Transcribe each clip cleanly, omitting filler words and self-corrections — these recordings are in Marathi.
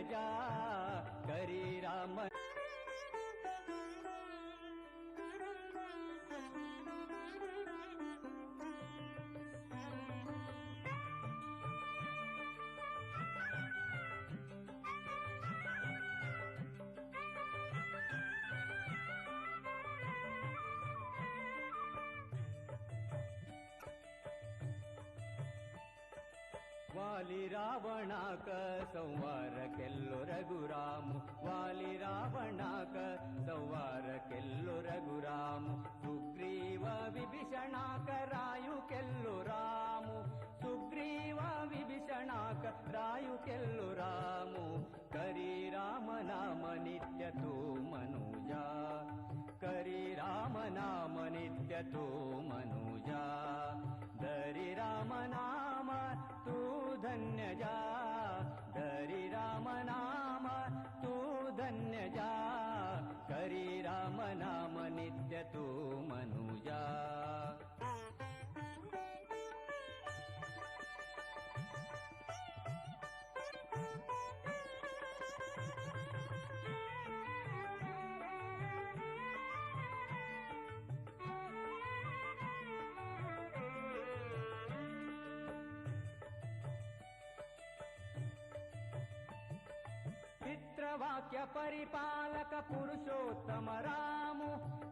जा करी राम। वाली रावणाक संवार केल्लो रघुराम, वाली रावणाक संवार केल्लो रघुराम, सुग्रीव विभीषणाक रायु केल्लो रामु, सुग्रीव विभीषणाक रायु केल्लो रामु, करी राम नाम नित्य तू मनुजा, करी राम नाम नित्य तू मनुजा, धरी राम नाम तू धन्य जा, धरी राम नाम तू धन्य जा, करी राम नाम नित्य तू मनुजा। पितृवाक्य परिपालक पुरुषोत्तम रामु,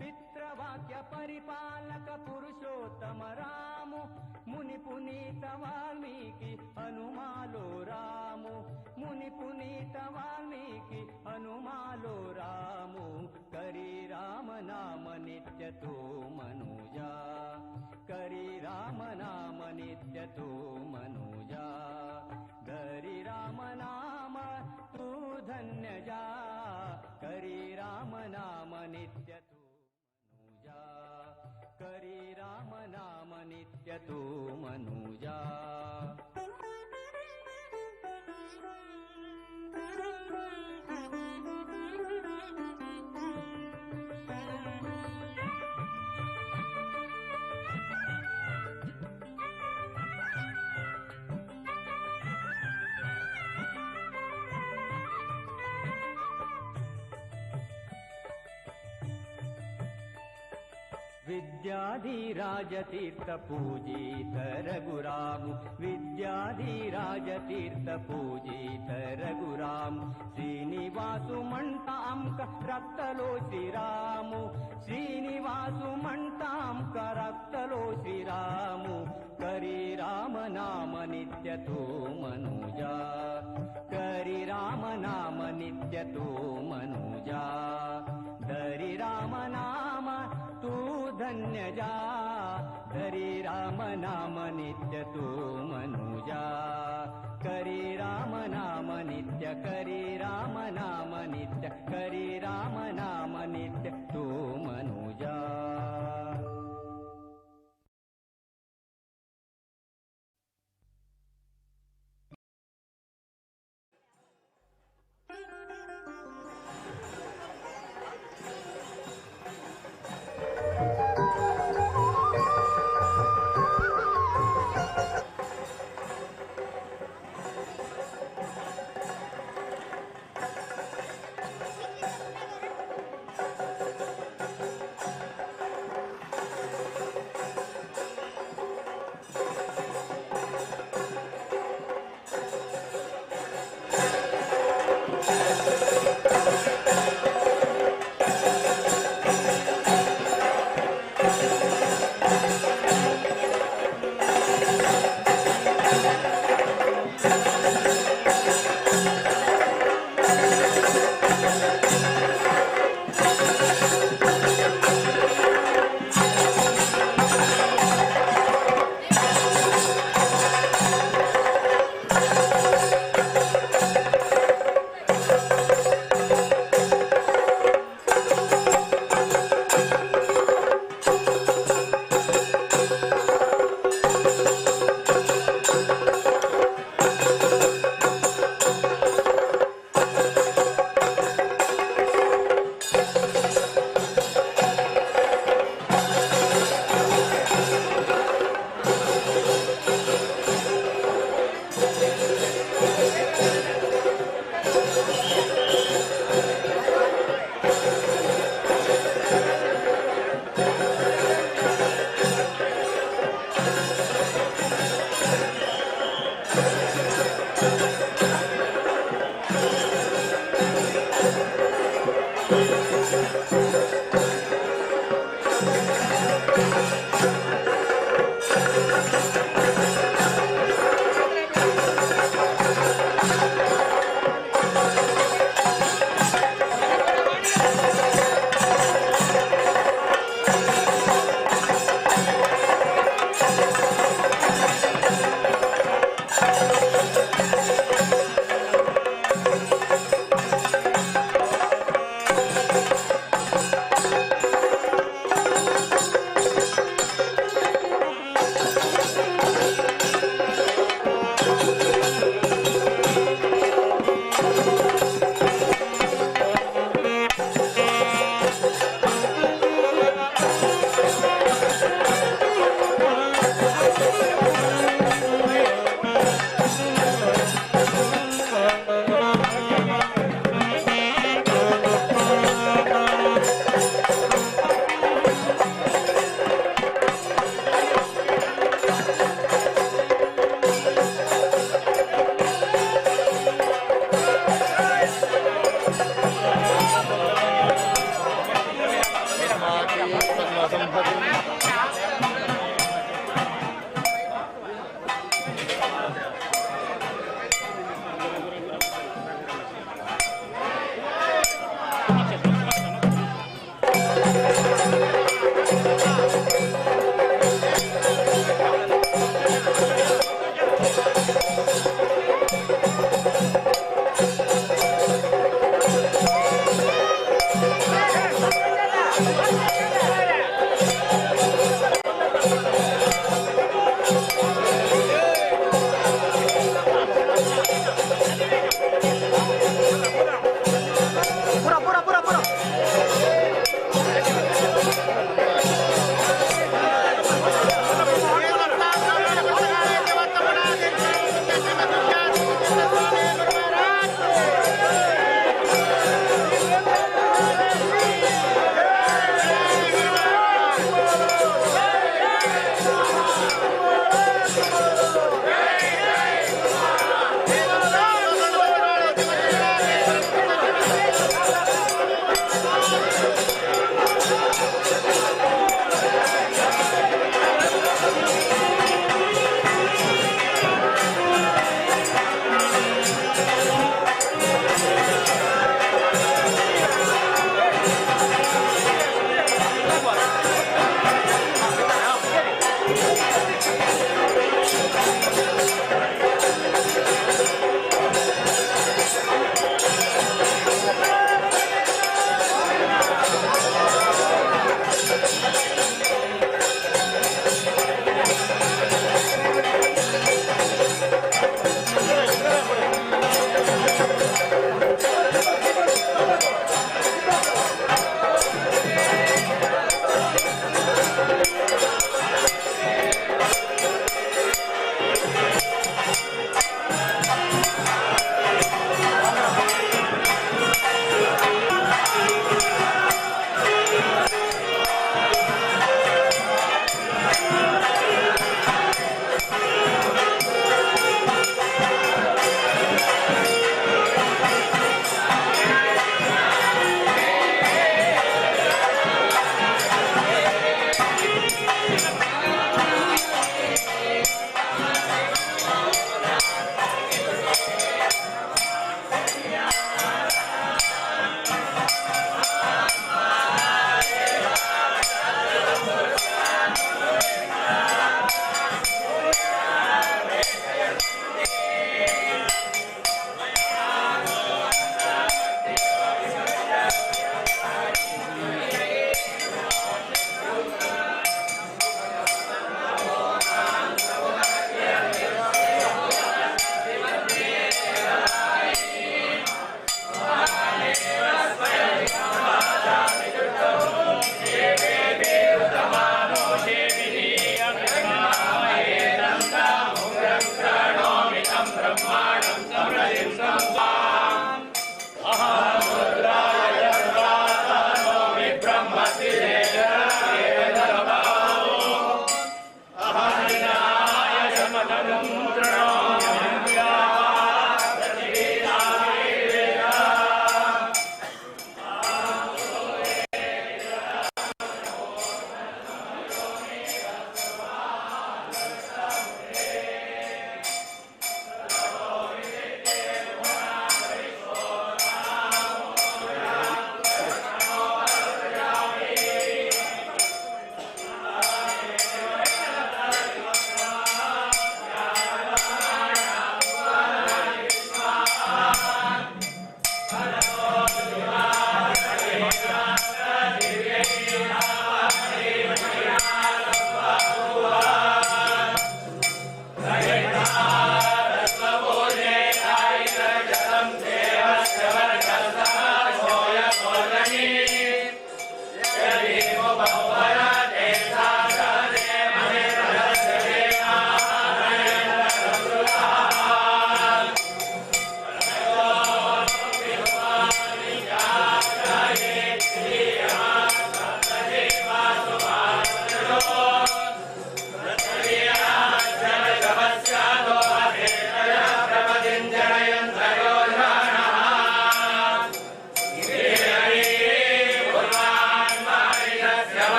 पितृवाक्य परिपालक पुरुषोत्तम रामु, मुनि पुनीत वाल्मीकि हनुमालो रामु, मुनि पुनीत वाल्मीकि हनुमालो रामु, करी राम नाम नित्य तू मनुजा, करी राम नाम नित्य तू मनुजा, धरी राम नाम तू धन्य जा, करी राम नाम नित्य तू मनुजा, करी राम नाम नित्य तू मनुजा। विद्याधिराज तीर्थ पूजित रघुराम, विद्याधिराज तीर्थ पूजित रघुराम, श्रीनिवासु म्हणताम रक्तलो श्रीरामु, श्रीनिवासु म्हणताम रक्तलो श्रीरामु, करी राम नाम नित्य तू मनुजा, करी राम नाम नित्य तू मनुजा, धरी राम नाम तू धन्य जा, धरी राम नाम नित्य तू मनुजा, करी राम नाम नित्य, करी राम नाम नित्य, करी राम नाम नित्य तू मनुजा।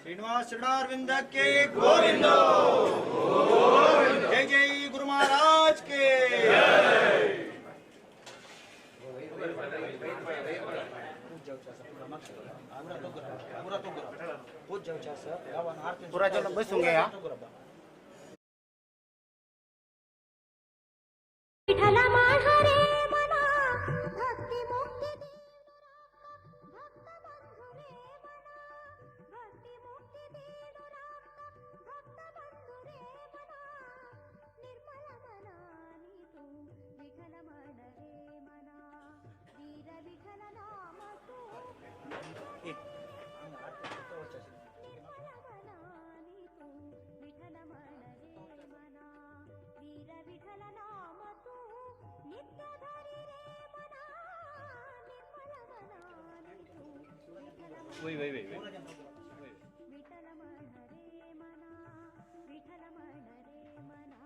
श्रीनिवास चरणारविंद के गोविंद। जय जय गुरु महाराज के। पूरा जन बसून गया। विठला माझा रे मना भक्ती मुक्ती भक्त बंधू रे मना भक्ती मुक्ती देणो राम भक्त बंधू रे मना निर्मल मनानी तू विठल म्हण रे मना वीर विठल नाम तू निर्मल मनानी तू विठल म्हण रे मना वीर विठल नाम तू नित्य धरी रे मना निर्मल मनानी तू विठल वही वही वही विठल म्हण रे मना विठल म्हण रे मना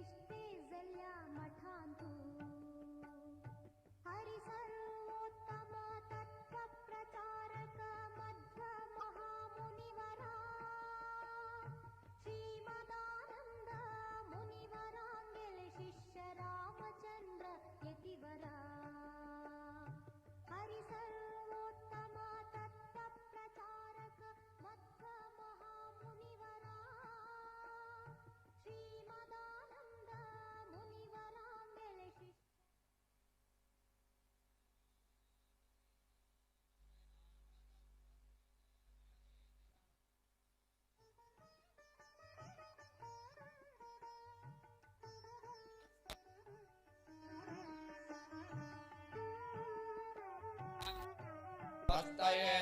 दिसते जल्या मठांतू हरी सर्वोत्तम तत्व प्रचारक मध्व महामुनिवरा श्रीमदानंद मुनिवरांगेले शिष्य रामचंद्र यतिवरा हरि सर्वोत्तम तत्व प्रचारक मध्व महामुनिवरा श्रीमदानंद मुनिवरांगेले शिष्य स्वस्तये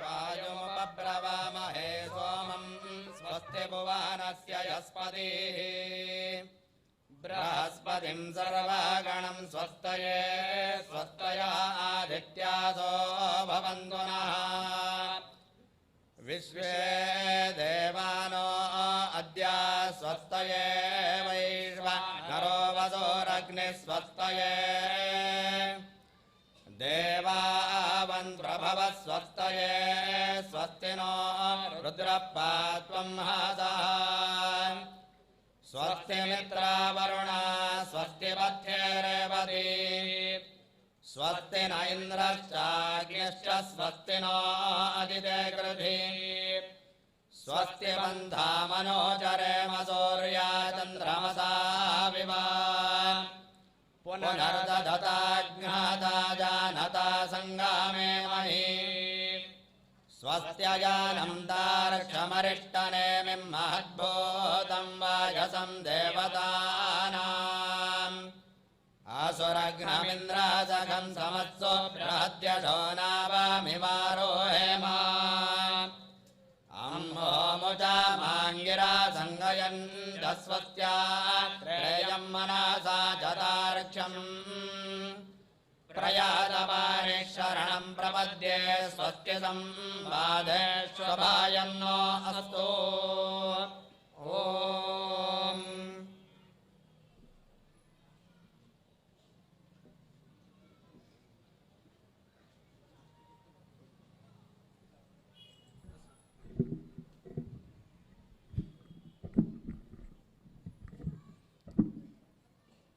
वायुमुपब्रवामहे सोमं स्वस्ति भुवनस्य यस्पतिः बृहस्पतिं सर्वगणं स्वस्तये स्वस्तया आदित्यासो भवन्तु नः विश्वे देवानो अद्य स्वस्तये वैश्वानरो वसोरग्निः स्वस्तये देवावन्प्रभव स्वस्तये स्वस्ति नो रुद्रपात्वं हसः स्वस्ति मित्रावरुणा स्वस्ति पथ्येरेवती स्वस्ति न इन्द्रश्चाग्निश्च स्वस्ति नो अदिते कृधि स्वस्ति बन्धा मनोजरेम सूर्या चन्द्रमसा विवा पुनर्दधताज्ञाता जानता सङ्गामे मही स्वस्त्यजानं दार्क्षमरिष्टनेमिं महद्भूतं वाजसं देवतानाम् असुरघ्नमिन्द्रासखं समत्सो बृहद्यशो नावामिवारोहेमा अम्मोमुचा माङ्गिरा सङ्गयन् दस्वत्या त्रेयं मनसा जतार्क्षम् प्रयातपारिशरणं प्रपद्ये स्वस्ति संवादे स्वभायन्नो अस्तु ॐ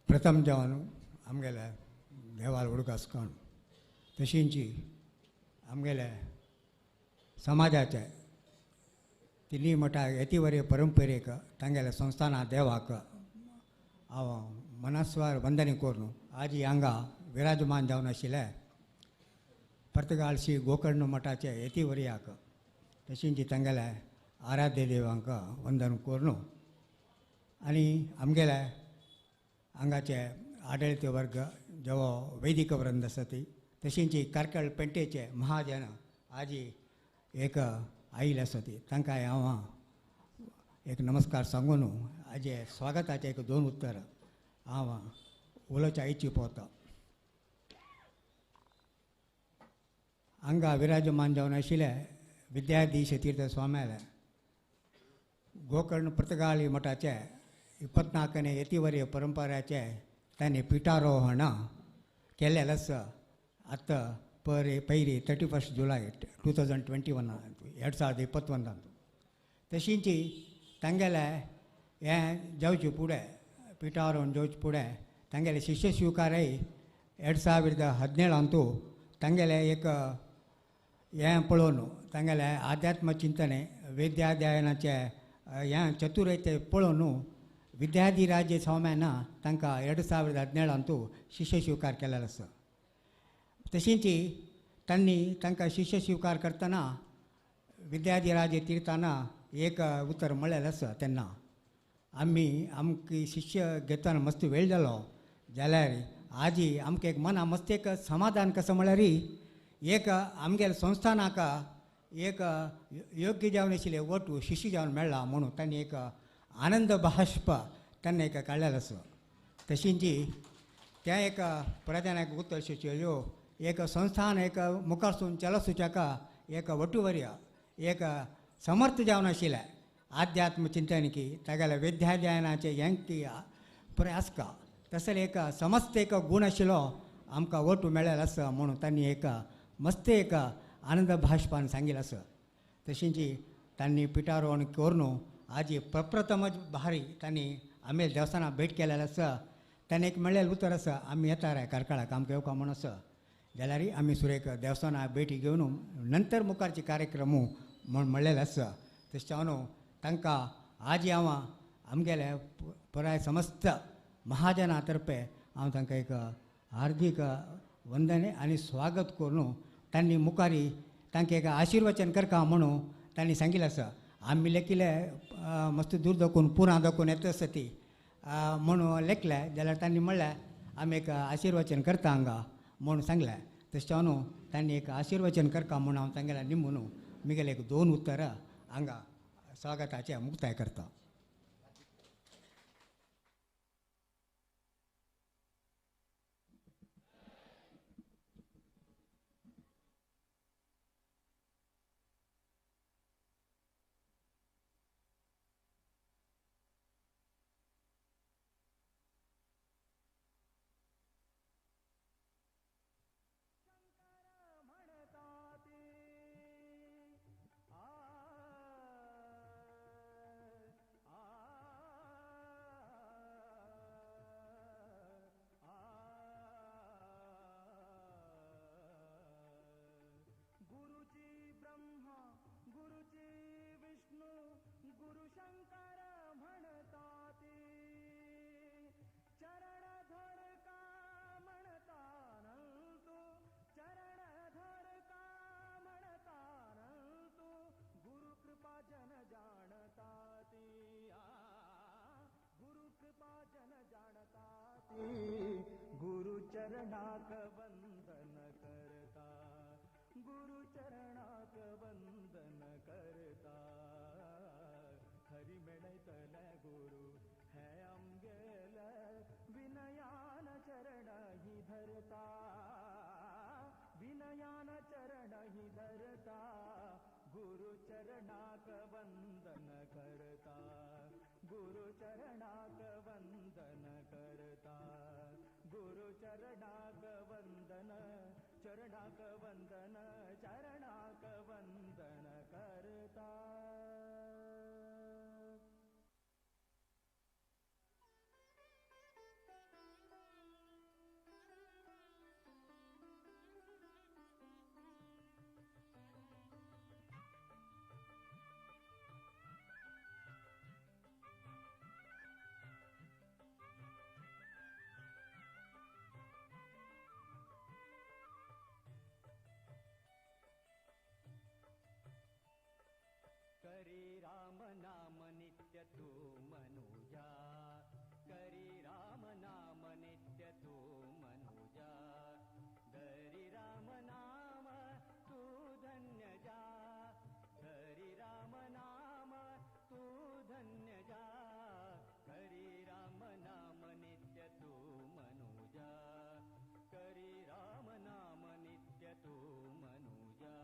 प्रथम जावन आमगेले देवाल उडकासकण तशींची आमगेले समाजाचे तिनी मठा यतिवर्य परंपरेक तांगेले संस्थाना देवाक हांव मनस्वार वंदने करून आज हांगा विराजमान जावन आशिल्ले पर्तगाळ श्री गोकर्ण मठाचे यतिवर्याक तशींची तांगेले आराध्य देवांक वंदन करून आनी आमगेले हांगाचे आडळित वर्ग जो वैदिक वृंद आसा ती तशींची कारकळ पेंटेचे महाजन आजी एक आयिल्ले आसा ती तांकां हांव एक नमस्कार सांगून हाजे स्वागताचे एक दोन उत्तर हांव उलोवच्या इच्छी पोवता. हांगा विराजमान जावन आशिल्ले विद्याधीश तीर्थ स्वाम्याले गोकर्ण पर्तगाळी मठाचे 24ನೇ ಯತಿವರ್ಯ ಪರಂಪರೆचे तांणी पिठारोहण केलेलें आसा आतां पयली 31 जुलय 2021 2021 तशींची तांगेले हें जावचे फुडें पिठारोहण जावचे फुडें तांगेले शिष्य स्विकारय 2017 तांगेले एक हें पळोवन तांगेले आध्यात्म चिंतने वेद्याध्ययनाचे हें चतुरते पळोवन विद्याधिराज स्वाम्यान तांकां 2017 शिष्य स्विकार केलेलो आसा. तशींची तांणी तांकां शिष्य स्विकार करतना विद्याधिराज तीर्थान एक उतर म्हणलेलें आसा तेन्ना आमकां शिष्य घेतना मस्त वेळ जालो जाल्यार आजी आमकां एक मना मस्त एक समाधान कसं म्हळ्यार एक आमगेल्या संस्थानाक एक योग्य जावन आशिल्ले वटू शिष्य जावन मेळ्ळा म्हणून तांणी एक आनंद बाष्प तांणे एक काडलेलो आसा. तशींची त्या एक प्रधानाक उत्तर शिष्यो एक संस्थान एक मुखारसून चलसूचका एक वटुवर्य एक समर्थ जावन आशिल्ले आध्यात्म चिंतनकी तागेले विद्याध्ययनाचे हेंकी प्रयास का तसले एक समस्त एक गुण आशिल्लो आमकां ओट मेळ्ळेलो आसा म्हणून तांणी एक मस्त एक आनंद भाशपान सांगिल्लें आसा तशींच तांणी पिठारोहण करून आज प्रप्रथमच भारी तांणी आमेल देवस्थानां भेट केलेलें आसा ताणें एक मेळ्ळेलें उतर आसा आमी येता रे कारकळाक आमकां येवका म्हूण आसा जाल्यार आमी सुरेख देवस्थानां भेटी घेवन नंतर मुखारचे कार्यक्रम म्हूण म्हणलेले आसा तशें हांव तांकां आज हांव आमगेले पुराय समस्त महाजनां तर्फे हांव तांकां एक हार्दिक वंदने आनी स्वागत करून तांणी मुखारी तांकां एक आशिर्वचन करता म्हणून तांणी सांगिल्लें आसा आमी लेखिल्ले मस्त दूर दाखोवन पुरां दाखोवन येता आसा ती म्हणून लेखले जाल्यार तांणी म्हणलें आमी एक आशिर्वचन करता हांगा म्हणून सांगलें तशें हांव तांणी एक आशिर्वचन करता म्हणून हांव तांगेल्या निमून म्हगेले एक 2 उतरां हांगा स्वागताचे मुक्ताय करता. गुरु चरणाक वंदन करता गुरु चरणाक वंदन करता हरि मेळयतले गुरु हे आमगेले विनयान चरण ही धरता विनयान चरण ही धरता गुरु चरणाक वंदन करता गुरु चरणाक वंदन करता गुरु चरणाक वंदन चरणाक वंदन चरणाक वंदन करता. करी राम नाम नित्य तू मनुजा करी राम नाम नित्य तू मनुजा धरी राम नाम तू धन्य जा धरी राम नाम तू धन्य जा करी राम नाम नित्य तू मनुजा करी राम नाम नित्य तू मनुजा.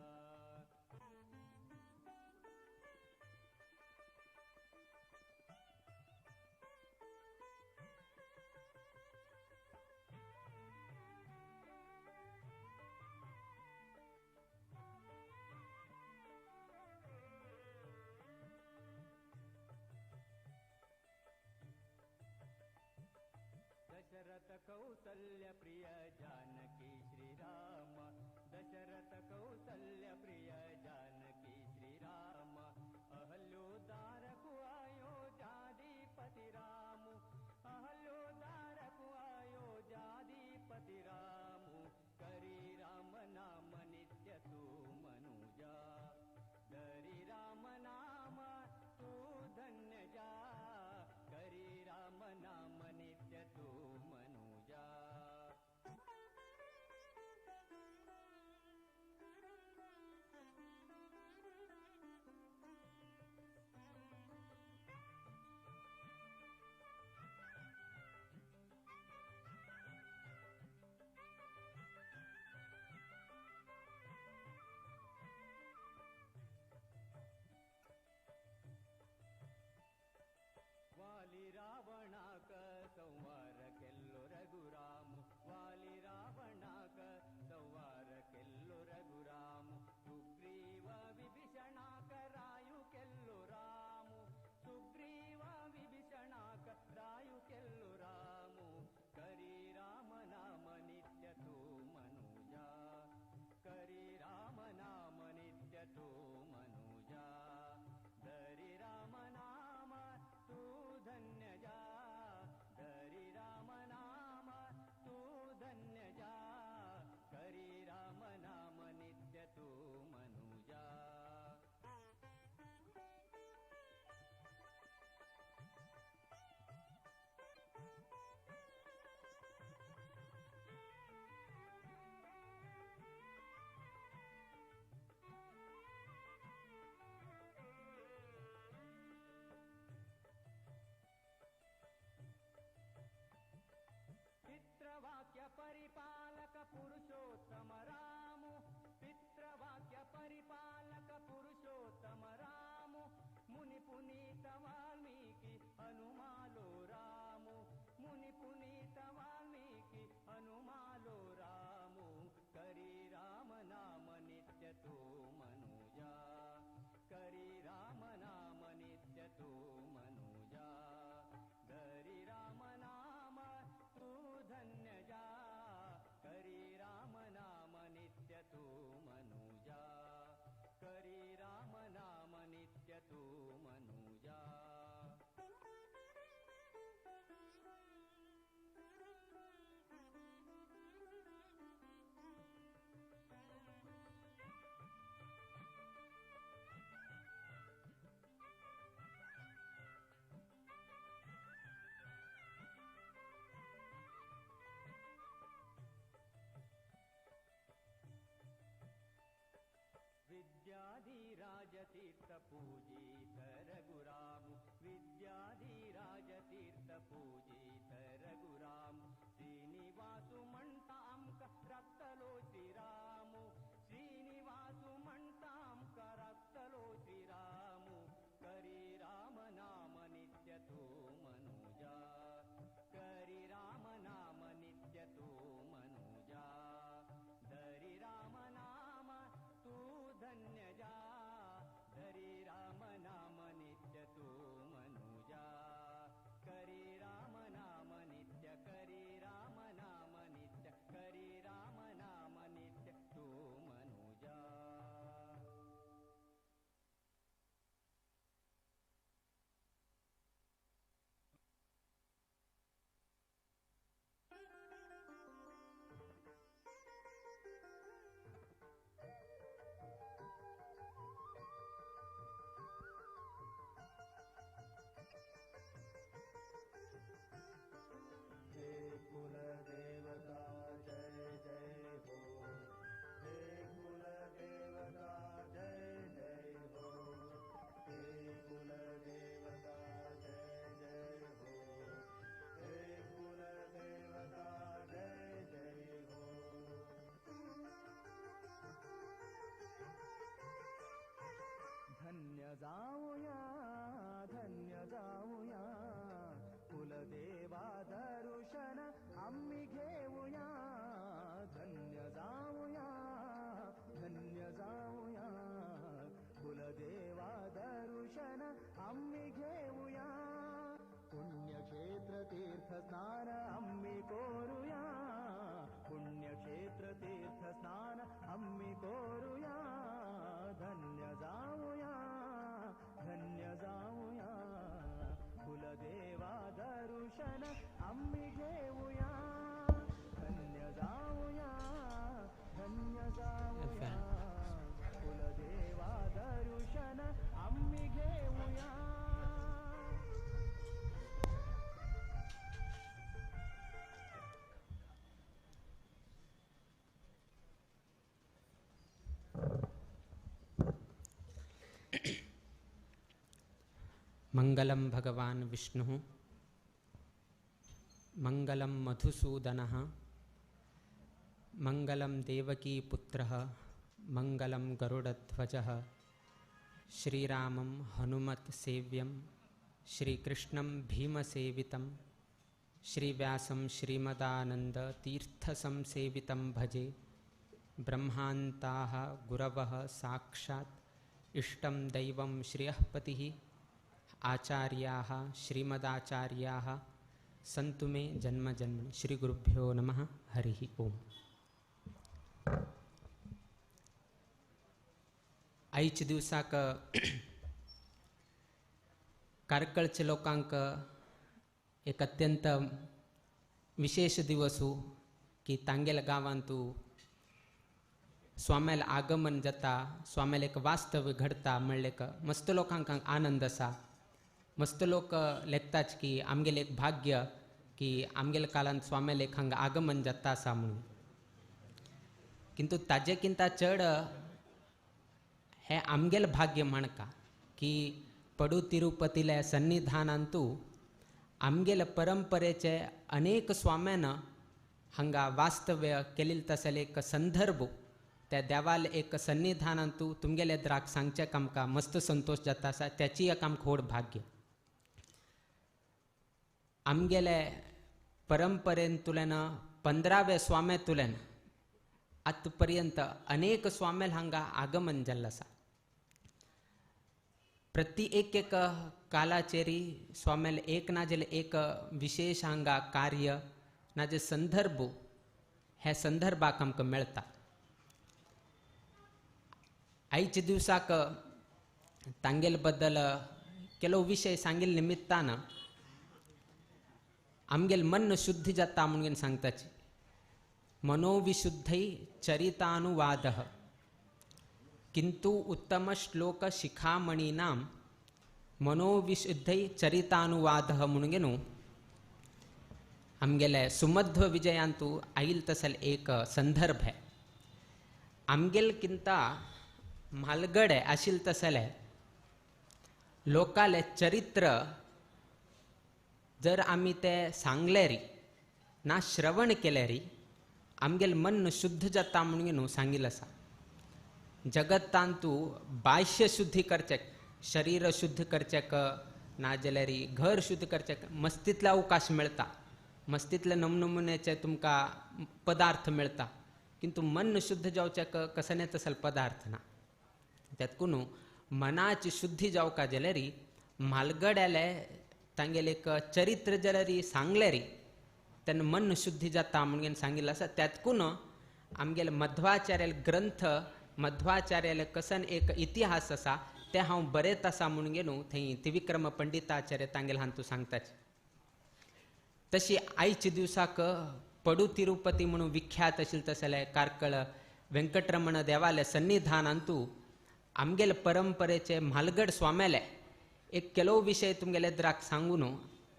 दशरथ कौसल्य प्रिय जानकी श्रीराम दशरथ कौसल्य प्रिय जानकी श्रीराम अहल्योदार कुआयो जाधिपति राम अहल्योदार कुआयो जाधिपति राम करी राम नाम नित्य तू मनुजा धरी राम नाम तू धन्य जा करी राम नाम नित्य तू मनुजा. स्नान आम्ही कोरुया, पुण्यक्षेत्र तीर्थ स्नान आम्ही कोरुया, धन्य जाऊया, धन्य जाऊया, कुलदेवा दर्शन आम्ही घेऊया, धन्य जाऊया, धन्य जाऊया, कुलदेवा दर्शन आम्ही घेऊया. मंगलम भगवान विष्णु, मंगलम मधुसूदनः, मंगलम देवकी पुत्रः, मंगलम गरुडध्वजः, श्रीरामं हनुमत् सेव्यं, श्रीकृष्णं भीमसेवितं, श्रीव्यासं श्रीमदानंद तीर्थसंसेवितं भजे. ब्रह्मान्ताः गुरवः साक्षात् इष्टं दैवं श्रियः पतिः, आचार्याः श्रीमदाचार्याः सन्तु मे जन्म जन्म. श्री गुरुभ्यो नमः. हरिः ओम. आयच्या दिवसाक कारकळच्या लोकांक एक अत्यंत विशेष दिवसू की तांगेल गावांतू स्वाम्याल आगमन जाता, स्वाम्याल एक वास्तव घडता म्हणले का मस्त लोकांक आनंद असा. मस्त लोक लेखताच की आमगेल एक भाग्य की आमगेल कालांत स्वाम्याल एक हांगा आगमन जाता असा म्हणून. किंतु ताजेकिंता चड हे आमगेल भाग्य म्हणका की पडू तिरुपतीले सन्निधानांतू आमगेल परंपरेचे अनेक स्वाम्यानं हांगा वास्तव्य केलेले तसले एक संदर्भ त्या देवाल एक सन्निधानांतू तुमगेले द्राक सांगचे आमकां मस्त संतोष जाता आसा. त्याची एक आमकां व्हड भाग्य. आमगेले परंपरेन तुलेन 15व्या स्वाम्या तुलेन आत पर्यंत अनेक स्वाम्याल हांगा आगमन जाल्लें आसा. प्रति एक कालाचेरी स्वाम्याल एक ना जाल्यार एक विशेष हांगा कार्य ना जे संदर्भ हे संदर्भाक आमकां मेळटा. आयच्या दिवसाक तांगेल बद्दल केलो विशय सांगिल्ले निमित्तान आमगेल मन शुद्ध जाता म्हणून सांगताची. मनोविशुद्धै चरितानुवादः किंतु उत्तम श्लोक शिखामणीनां मनोविशुद्धै चरितानुवादः म्हणून आमगेले सुमध्व विजयांतू आईल तसल एक संदर्भ है. आमगेल किंता म्हालगडे आशिल तसले लोकाले चरित्र जर आमी ते सांगले री ना श्रवण केले री आमगेल मन शुद्ध जाता म्हणून सांगिल्लें आसा. जगतांतू बाह्य शुद्धी करचेक, शरीर शुद्ध करचेक ना जाल्यार घर शुद्ध करचेक मस्तीतले अवकाश मेळटा, मस्तीतले नमनमुनेचे तुमकां पदार्थ मेळटा. किंतु मन शुद्ध जावचेक कसले तसल पदार्थ ना. त्यातकून मनाची शुद्धी जावका जाल्यार म्हालगड्याले तांगेले एक चरित्र जाल्यार सांगले री तेन्ना मन शुद्धी जाता म्हणून सांगिल्लें आसा. त्यातकून आमगेले मध्वाचार्याल ग्रंथ मध्वाचार्याल कसन एक इतिहास आसा ते हांव बरयत आसा म्हणून थंय त्रिविक्रम पंडिताचार्य तांगेले हांतू सांगताचे. तशी आयच्या दिवसाक पडू तिरुपती म्हणून विख्यात आशिल्ले तसले कारकळ वेंकटरमण देवाले सन्निधानांतू आमगेले परंपरेचे म्हालगड स्वाम्याले एक केलो विशय तुमगेले द्राक सांगून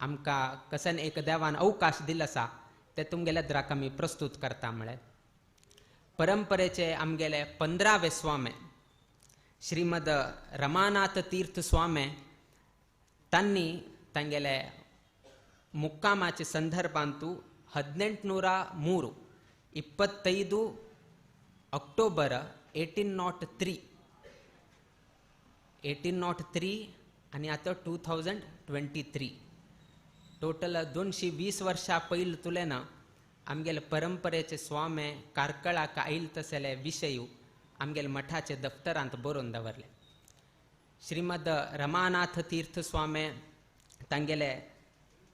आमकां कसन एक देवान अवकाश दिला आसा ते तुमगेले द्राक आमी प्रस्तुत करता. म्हळ्यार परंपरेचे आमगेले 15वे स्वामे श्रीमद रमानाथ तीर्थ स्वामे तांणी तांगेले मुक्कामाचे संदर्भांतू 1803 25 अक्टोबर 1803 आणि आता 2023 टोटल 220 वर्षा पयलीं तुलेन आमगेले परंपरेचे स्वामे कारकळाक आयल तसले विशय आमगेले मठाचे दफ्तरांत बरोवन दवरले. श्रीमद रमानाथ तीर्थ स्वामे तांगेले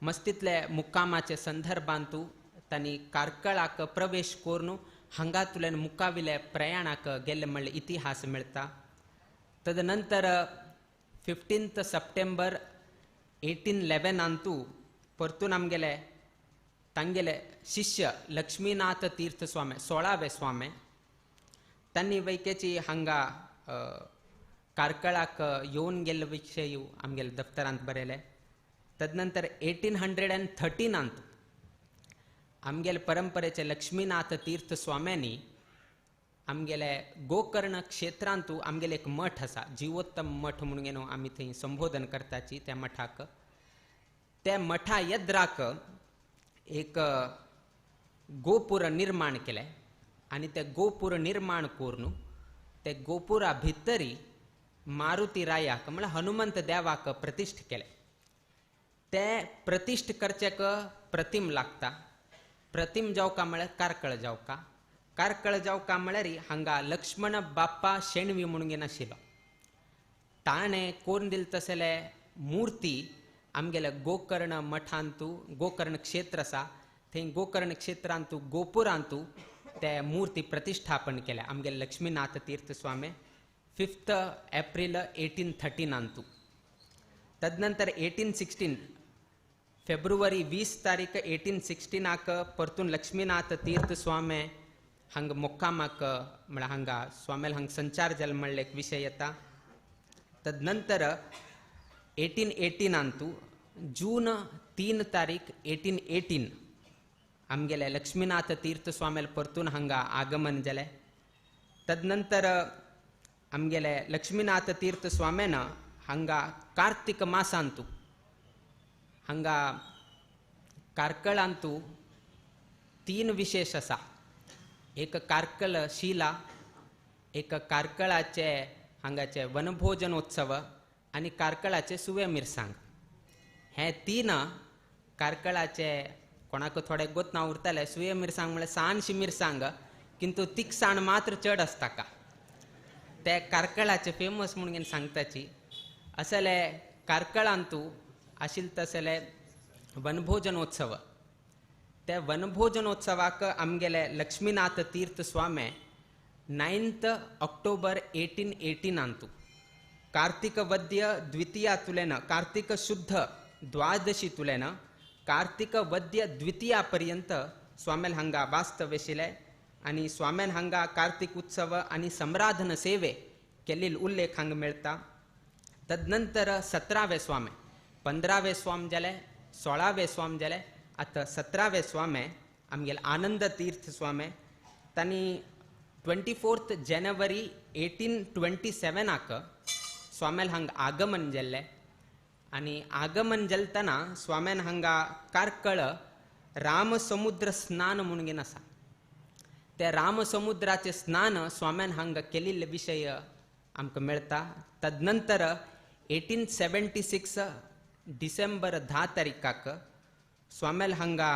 मस्तितले मुक्कामाचे संदर्भांतू तांणी कार्कळाक प्रवेश करून हांगातुल्यान मुक्काविले प्रयाणाक गेल्ले म्हणले इतिहास मेळटा. तदनंतर 15 सप्टेंबर 1811 परतून आमगेले तांगेले शिष्य लक्ष्मीनाथ तीर्थ स्वामी 16वे स्वामी त्यांनी वैकेची हांगा कार्कळाक येवन गेल्ले विशय आमगेले दफ्तरांत बरयले. तदनंतर 1813 आमगेले परंपरेचे लक्ष्मीनाथ तीर्थ स्वाम्यांनी आमगेले गोकर्ण क्षेत्रांतू आमगेले एक मठ आसा, जीवोत्तम मठ म्हणून आमी थंय संबोधन करताची. त्या मठाक त्या मठा येद्राक एक गोपूर निर्माण केले आणि ते गोपूर निर्माण करून ते गोपुरा भितरी मारुती रायाक म्हळ्यार हनुमंत देवाक प्रतिश्ठ केले. ते प्रतिश्ठ करचेक प्रतिम लागता. प्रतिम जावका म्हळ्यार कार्कळ जावका. कार्कळ जावका म्हळ्यार हांगा लक्ष्मण बाप्पा शेणवी म्हणून आशिल्लो. ताणे कोरून दिले तसले मुर्ती आमगेले गोकर्ण मठांतू गोकर्ण क्षेत्र आसा थंय गोकर्ण क्षेत्रांतू गोपुरांतू ते मूर्ती प्रतिष्ठापन केले आमगेले लक्ष्मीनाथ तीर्थ स्वामी 5 एप्रिल 1813. तदनंतर 1816 फेब्रुवारी 20 तारीख 1816 परतून लक्ष्मीनाथ तीर्थ स्वामी हांग मुक्कामाक म्हळ्यार हांगा स्वामेल हांग संचार जाले म्हणले एक विशय येता. तदनंतर 1818 जून 3 तारीख 1818 आमगेले लक्ष्मीनाथ तीर्थ स्वामेल परतून हांगा आगमन जाले. तदनंतर आमगेले लक्ष्मीनाथ तीर्थ स्वाम्यान हांगा कार्तिक मासांतू हांगा कार्कळांतू 3 विशेष आसा. एक कार्कळ शिला, एक कार्कळाचे हांगाचे वनभोजनोत्सव आणि कार्कळाचे सुवे मिरसांग. हे 3 कार्कळाचे कोणाक थोडे गोत ना उरतले. सुवे मिरसांग म्हळ्यार साणशी मिरसांग किंतु तिखसाण मात्र चड आसता का ते कार्कळाचे फेमस म्हणून सांगताची. असले कार्कळांतू आशिल्ले तसले वनभोजनोत्सव. त्या वनभोजनोत्सवाक आमगेले लक्ष्मीनाथ तीर्थ स्वामी 9 ऑक्टोबर 1818 कार्तिक वद्य द्वितीया तुलेन कार्तिक शुद्ध द्वादशी तुलेन कार्तिक वद्य द्वितीया पर्यंत स्वामेल हांगा वास्तव्य आशिल्ले आणि स्वाम्यान हांगा कार्तिक उत्सव आणि संराधन सेवे केल्ली उल्लेख हांगा मेळटा. तदनंतर 17वे स्वामी 15वे स्वामी जाले 16वे स्वामी जाले. आता 17वे स्वामी आमगेले आनंद तीर्थ स्वामी तांणी 24 जानेवारी 1827 स्वामेल हांगा आगमन जाल्ले आणि आगमन जालतना स्वाम्यान हांगा कार्कळ रामसमुद्र स्नान म्हणून आसा. त्या रामसमुद्राचे स्नान स्वाम्यान हांगा केल्ले विशय आमकां मेळटा. तदनंतर 1876 डिसेंबर 10 तारीखाक स्वामेल हांगा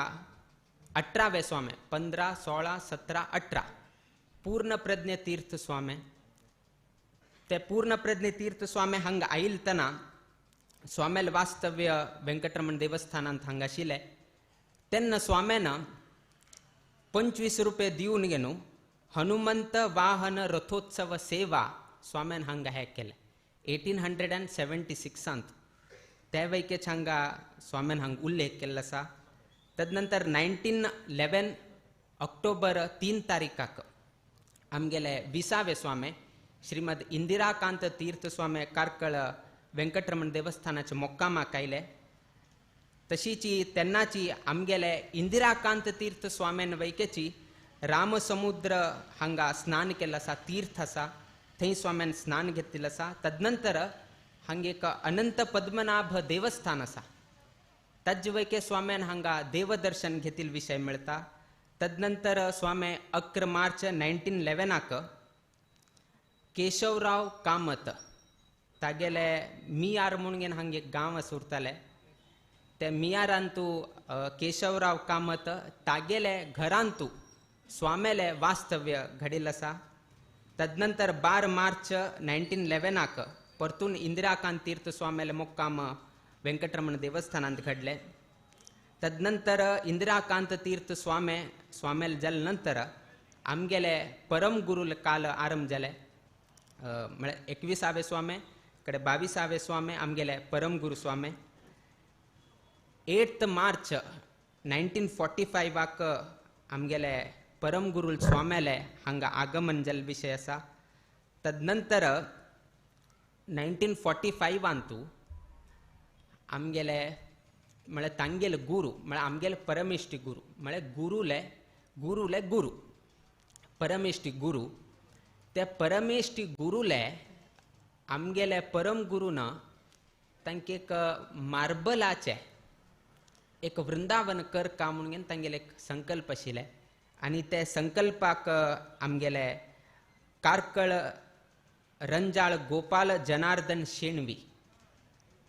18वे स्वामी 15, 16, 17, 18 पूर्ण प्रज्ञ तीर्थ स्वामी. ते पूर्ण प्रज्ञ तीर्थ स्वामी हांगा आयिल्तना स्वामेल वास्तव्य वेंकटरमण देवस्थानांत हांगा आशिल्ले. तेन्ना स्वाम्यान 25 रुपये दिवन गेनु हनुमंत वाहन रथोत्सव सेवा स्वाम्यान हांगा हे केले 1876. त्या वैकेच हांगा स्वाम्यान हांगा उल्लेख केल्लो आसा. तदनंतर 1911 ऑक्टोबर 3 तारीखाक आमगेले 20वे स्वामी श्रीमद इंदिराकांत तीर्थ स्वामी कार्कळ वेंकटरमण देवस्थानाचे मोक्कामाक आयले. तशीची तेन्नाची आमगेले इंदिराकांत तीर्थ स्वाम्यान वैकेची रामसमुद्र हांगा स्नान केल्लो आसा, तीर्थ आसा, थंय स्वाम्यान स्नान घेतिल्लें आसा. तदनंतर हांगा एक अनंत पद्मनाभ देवस्थान आसा. ताजे वैके स्वाम्यान हांगा देवदर्शन घेतिल्ले विशय मेळटा. तदनंतर स्वामी 11 मार्च 1911 केशवराव कामत तागेले मियार म्हणून हांगा एक गांव आसा उरताले. ते मियारांतू केशवराव कामत तागेले घरांतू स्वामेले वास्तव्य घडिल्लें आसा. तदनंतर 12 मार्च 1911 परतून इंदिराकांत तीर्थ स्वामेले मुक्काम वेंकटरमण देवस्थानांत घडले. तदनंतर इंदिराकांत तीर्थ स्वामेल जल नंतर आमगेले परम गुरुल काल आरंभ जाले. म्हळ्यार 21 स्वामे कडे 22 स्वामे आमगेले परम गुरु स्वामे. 8 मार्च 1945 आमगेले परम गुरुल स्वामेले हांगा आगमन जल विषय आसा. तदनंतर 1945 अंतू आमगेले म्हळ्यार तांगेले गुरु म्हळ्यार आमगेले परमेश्टी गुरु म्हळ्यार गुरुले गुरु परमेश्टी गुरु ते परमेश्टी गुरुले आमगेले परम गुरुन तांकां एक मार्बलाचे एक वृंदावन कर का म्हणून तांगेले एक संकल्प आशिल्ले आनी ते संकल्पाक आमगेले कारकळ रंजाळ गोपाल जनार्दन शेणवी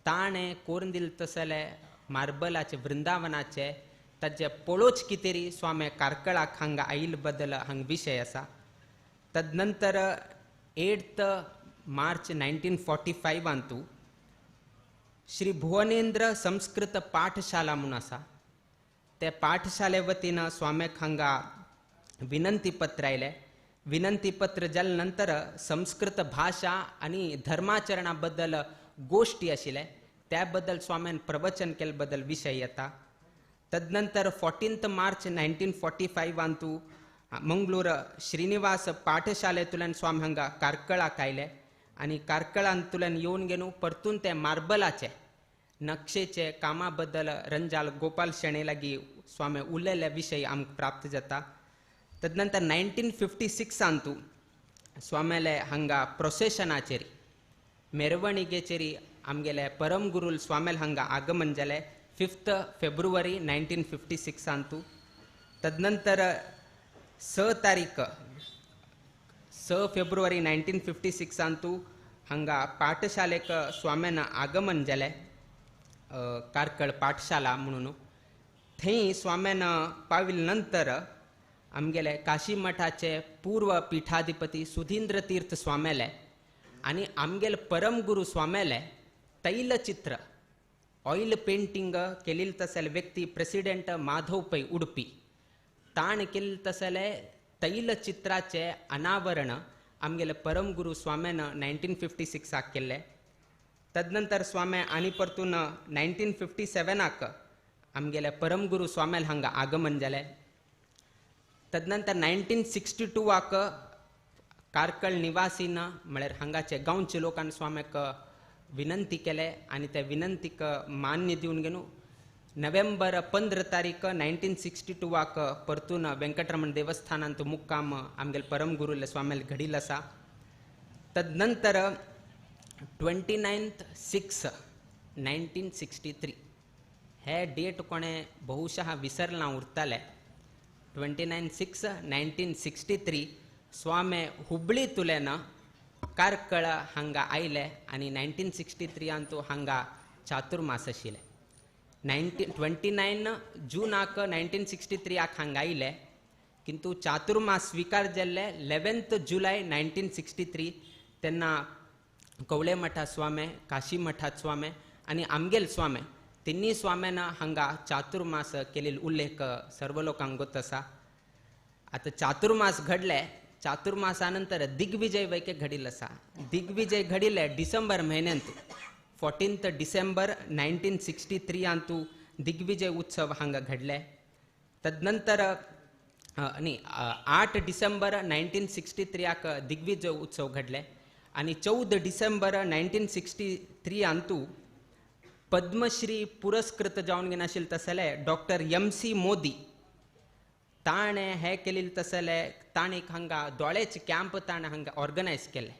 ताणें कोरून दिले तसले मार्बलाचे वृंदावनाचे ताचे पळोवच कितेरी स्वामी कारकळाक हांगा आयिल्ले बद्दल हांगा विशय आसा. तदनंतर 8 मार्च 1945 अंतू श्री भुवनेंद्र संस्कृत पाठशाला म्हणून आसा ते पाठशाले वतीन स्वाम्याक हांगा विनंती पत्र आयले. विनंती पत्र जाले नंतर संस्कृत भाषा आनी धर्माचरणा बद्दल गोष्टी आशिल्ले त्या बद्दल स्वाम्यान प्रवचन केले बद्दल विशय येता. तदनंतर 14 मार्च 1945 अंतू मंगळूर श्रीनिवास पाठशालेंतल्यान स्वामी हांगा कारकळाक आयले आनी कारकळांतल्यान येवन गेनू परतून ते मार्बलाचे नक्षेचे कामा बद्दल रंजाल गोपाल शेणे लागीं स्वामी उलयले विशय आमकां प्राप्त जाता. तदनंतर 1956 अंतू स्वामेले हांगा प्रोसेशनाचेर मेरवणिकेचेरी आमगेले परम गुरुल स्वामेल हांगा आगमन जाले 5 फेब्रुवारी 1956 अंतू. तदनंतर 6 फेब्रुवारी 1956 अंतू हांगा पाठशालेक स्वाम्यान आगमन जाले कारकळ पाठशाला म्हणून. थंय स्वाम्यान पाविल नंतर आमगेले काशी मठाचे पूर्व पीठाधिपती सुधींद्र तीर्थ स्वामेले आनी आमगेले परम गुरु स्वामेले तैलचित्र ऑयल पेंटिंग केलेले तसले व्यक्ती प्रेसिडेंट माधव पै उडपी ताण केले तसले तैलचित्राचे अनावरण आमगेले परम गुरु स्वाम्यान 1956 केले. तदनंतर स्वाम्या आनी परतून 1957 आमगेले परम गुरु स्वामेल हांगा आगमन जाले. तदनंतर 1962 कारकळ निवासीन म्हळ्यार हांगाचे गांवचे लोकांनी स्वाम्याक विनंती केले आनी त्या विनंतीक मान्य दिवन गेनू नोव्हेंबर 15 तारीख 1962 परतून वेंकटरमण देवस्थानांत मुक्काम आमगेले परम गुरुले स्वामेल घडील आसा. तदनंतर 29/6/1963 हे डेट कोणें बहुशः विसरला उरताले. 29/6/1963 स्वामी हुबळी तुलेन कारकळ हांगा आयले आनी 1963 अंतू हांगा चातुर्मास आशिल्ले. 29 जूनाक 1963 हांगा आयले किंतु चातुर्मास स्वीकार जाल्ले 11 जुलय 1963 तेन्ना कवळे मठात स्वामी काशी मठात स्वामी आनी आमगेल स्वामी तिन्नी स्वाम्यान हांगा चातुर्मास केलेलो उल्लेख सर्व लोकांक गोत आसा. आतां चातुर्मास घडले चातुर्मासानंतर दिग्विजय वैके घडील आसा. दिग्विजय घडिल्ले डिसेंबर म्हयन्यांत 14 डिसेंबर 1963 अंतू दिग्विजय उत्सव हांगा घडले. तदनंतर 8 डिसेंबर 1963 दिग्विजय उत्सव घडले आनी 14 डिसेंबर 1963 अंतू पद्मश्री पुरस्कृत जावन गेन आशिल्ले तसले डॉक्टर MC मोदी ताणें हे केलेले तसले ताणें हांगा दोळ्याचे कॅम्प ताणें हांगा ऑर्गनायज केले.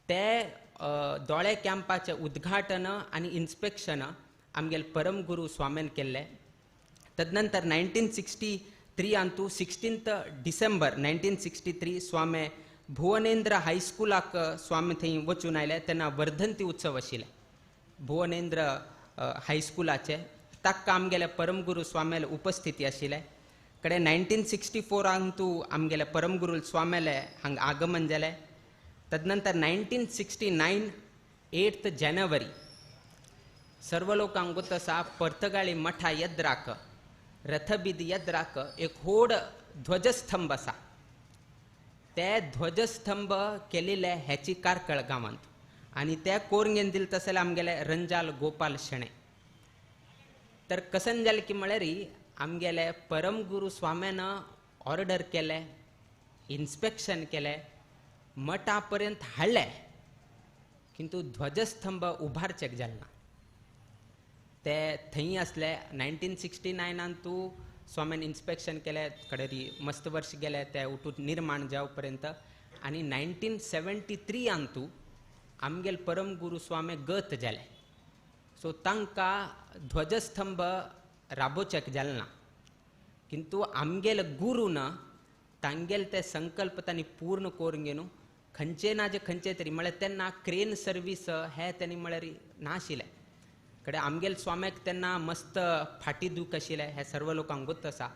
ते दोळे कॅम्पाचें उद्घाटन आनी इन्स्पेक्शन आमगेले परम गुरु स्वाम्यान केल्ले. तदनंतर 1963 अंतू 16 डिसेंबर 1963 स्वामी भुवनेंद्र हायस्कुलाक स्वामी थंय वचून आयले. तेन्ना वर्धंती उत्सव आशिल्ले भुवनेंद्र हायस्कुलाचे. ताका आमगेले परम गुरु स्वाम्याले उपस्थिती आशिल्ले. कडेन 1964 अंतू आमगेले परम गुरु स्वाम्याले हांगा आगमन जाले. तदनंतर 1969 8 जानेवारी सर्व लोकांक गोत असा पर्तगाळी मठा येद राख रथबीद येद राख एक व्हड ध्वजस्तंभ असा. ते ध्वजस्तंभ केलेले ह्याची कारकळ गावांत आणि त्या कोरंगेन दिल तसले आमगेले रंजाल गोपाल शेणे. तर कसन जालें की म्हळ्यार आमगेले परमगुरू स्वाम्यानं ऑर्डर केले, इन्स्पेक्शन केले, मठा पर्यंत हाडले, किंतु ध्वजस्तंभ उभारचेक जालें ना. ते थंय असले 1969 तू स्वाम्यान इन्स्पेक्शन केले, कडेरी मस्त वर्ष गेले ते उठून निर्माण जाव पर्यंत. आणि 1973 तू आमगेल परमगुरू स्वामी गत जाले. सो तांकां ध्वजस्तंभ राबोवचेक जालें ना. किंतु आमगेल गुरून तांगेल ते संकल्प तांणी पूर्ण करून घेवन खंयचे ना जे खंयचे तरी म्हळ्यार तेन्ना क्रेन सर्वीस हे तांणी म्हळ्यार नाशिल्ले. कडे आमगेल स्वाम्याक तेन्ना मस्त फाटी दूख आशिल्ले हे सर्व लोकांक गोत आसा.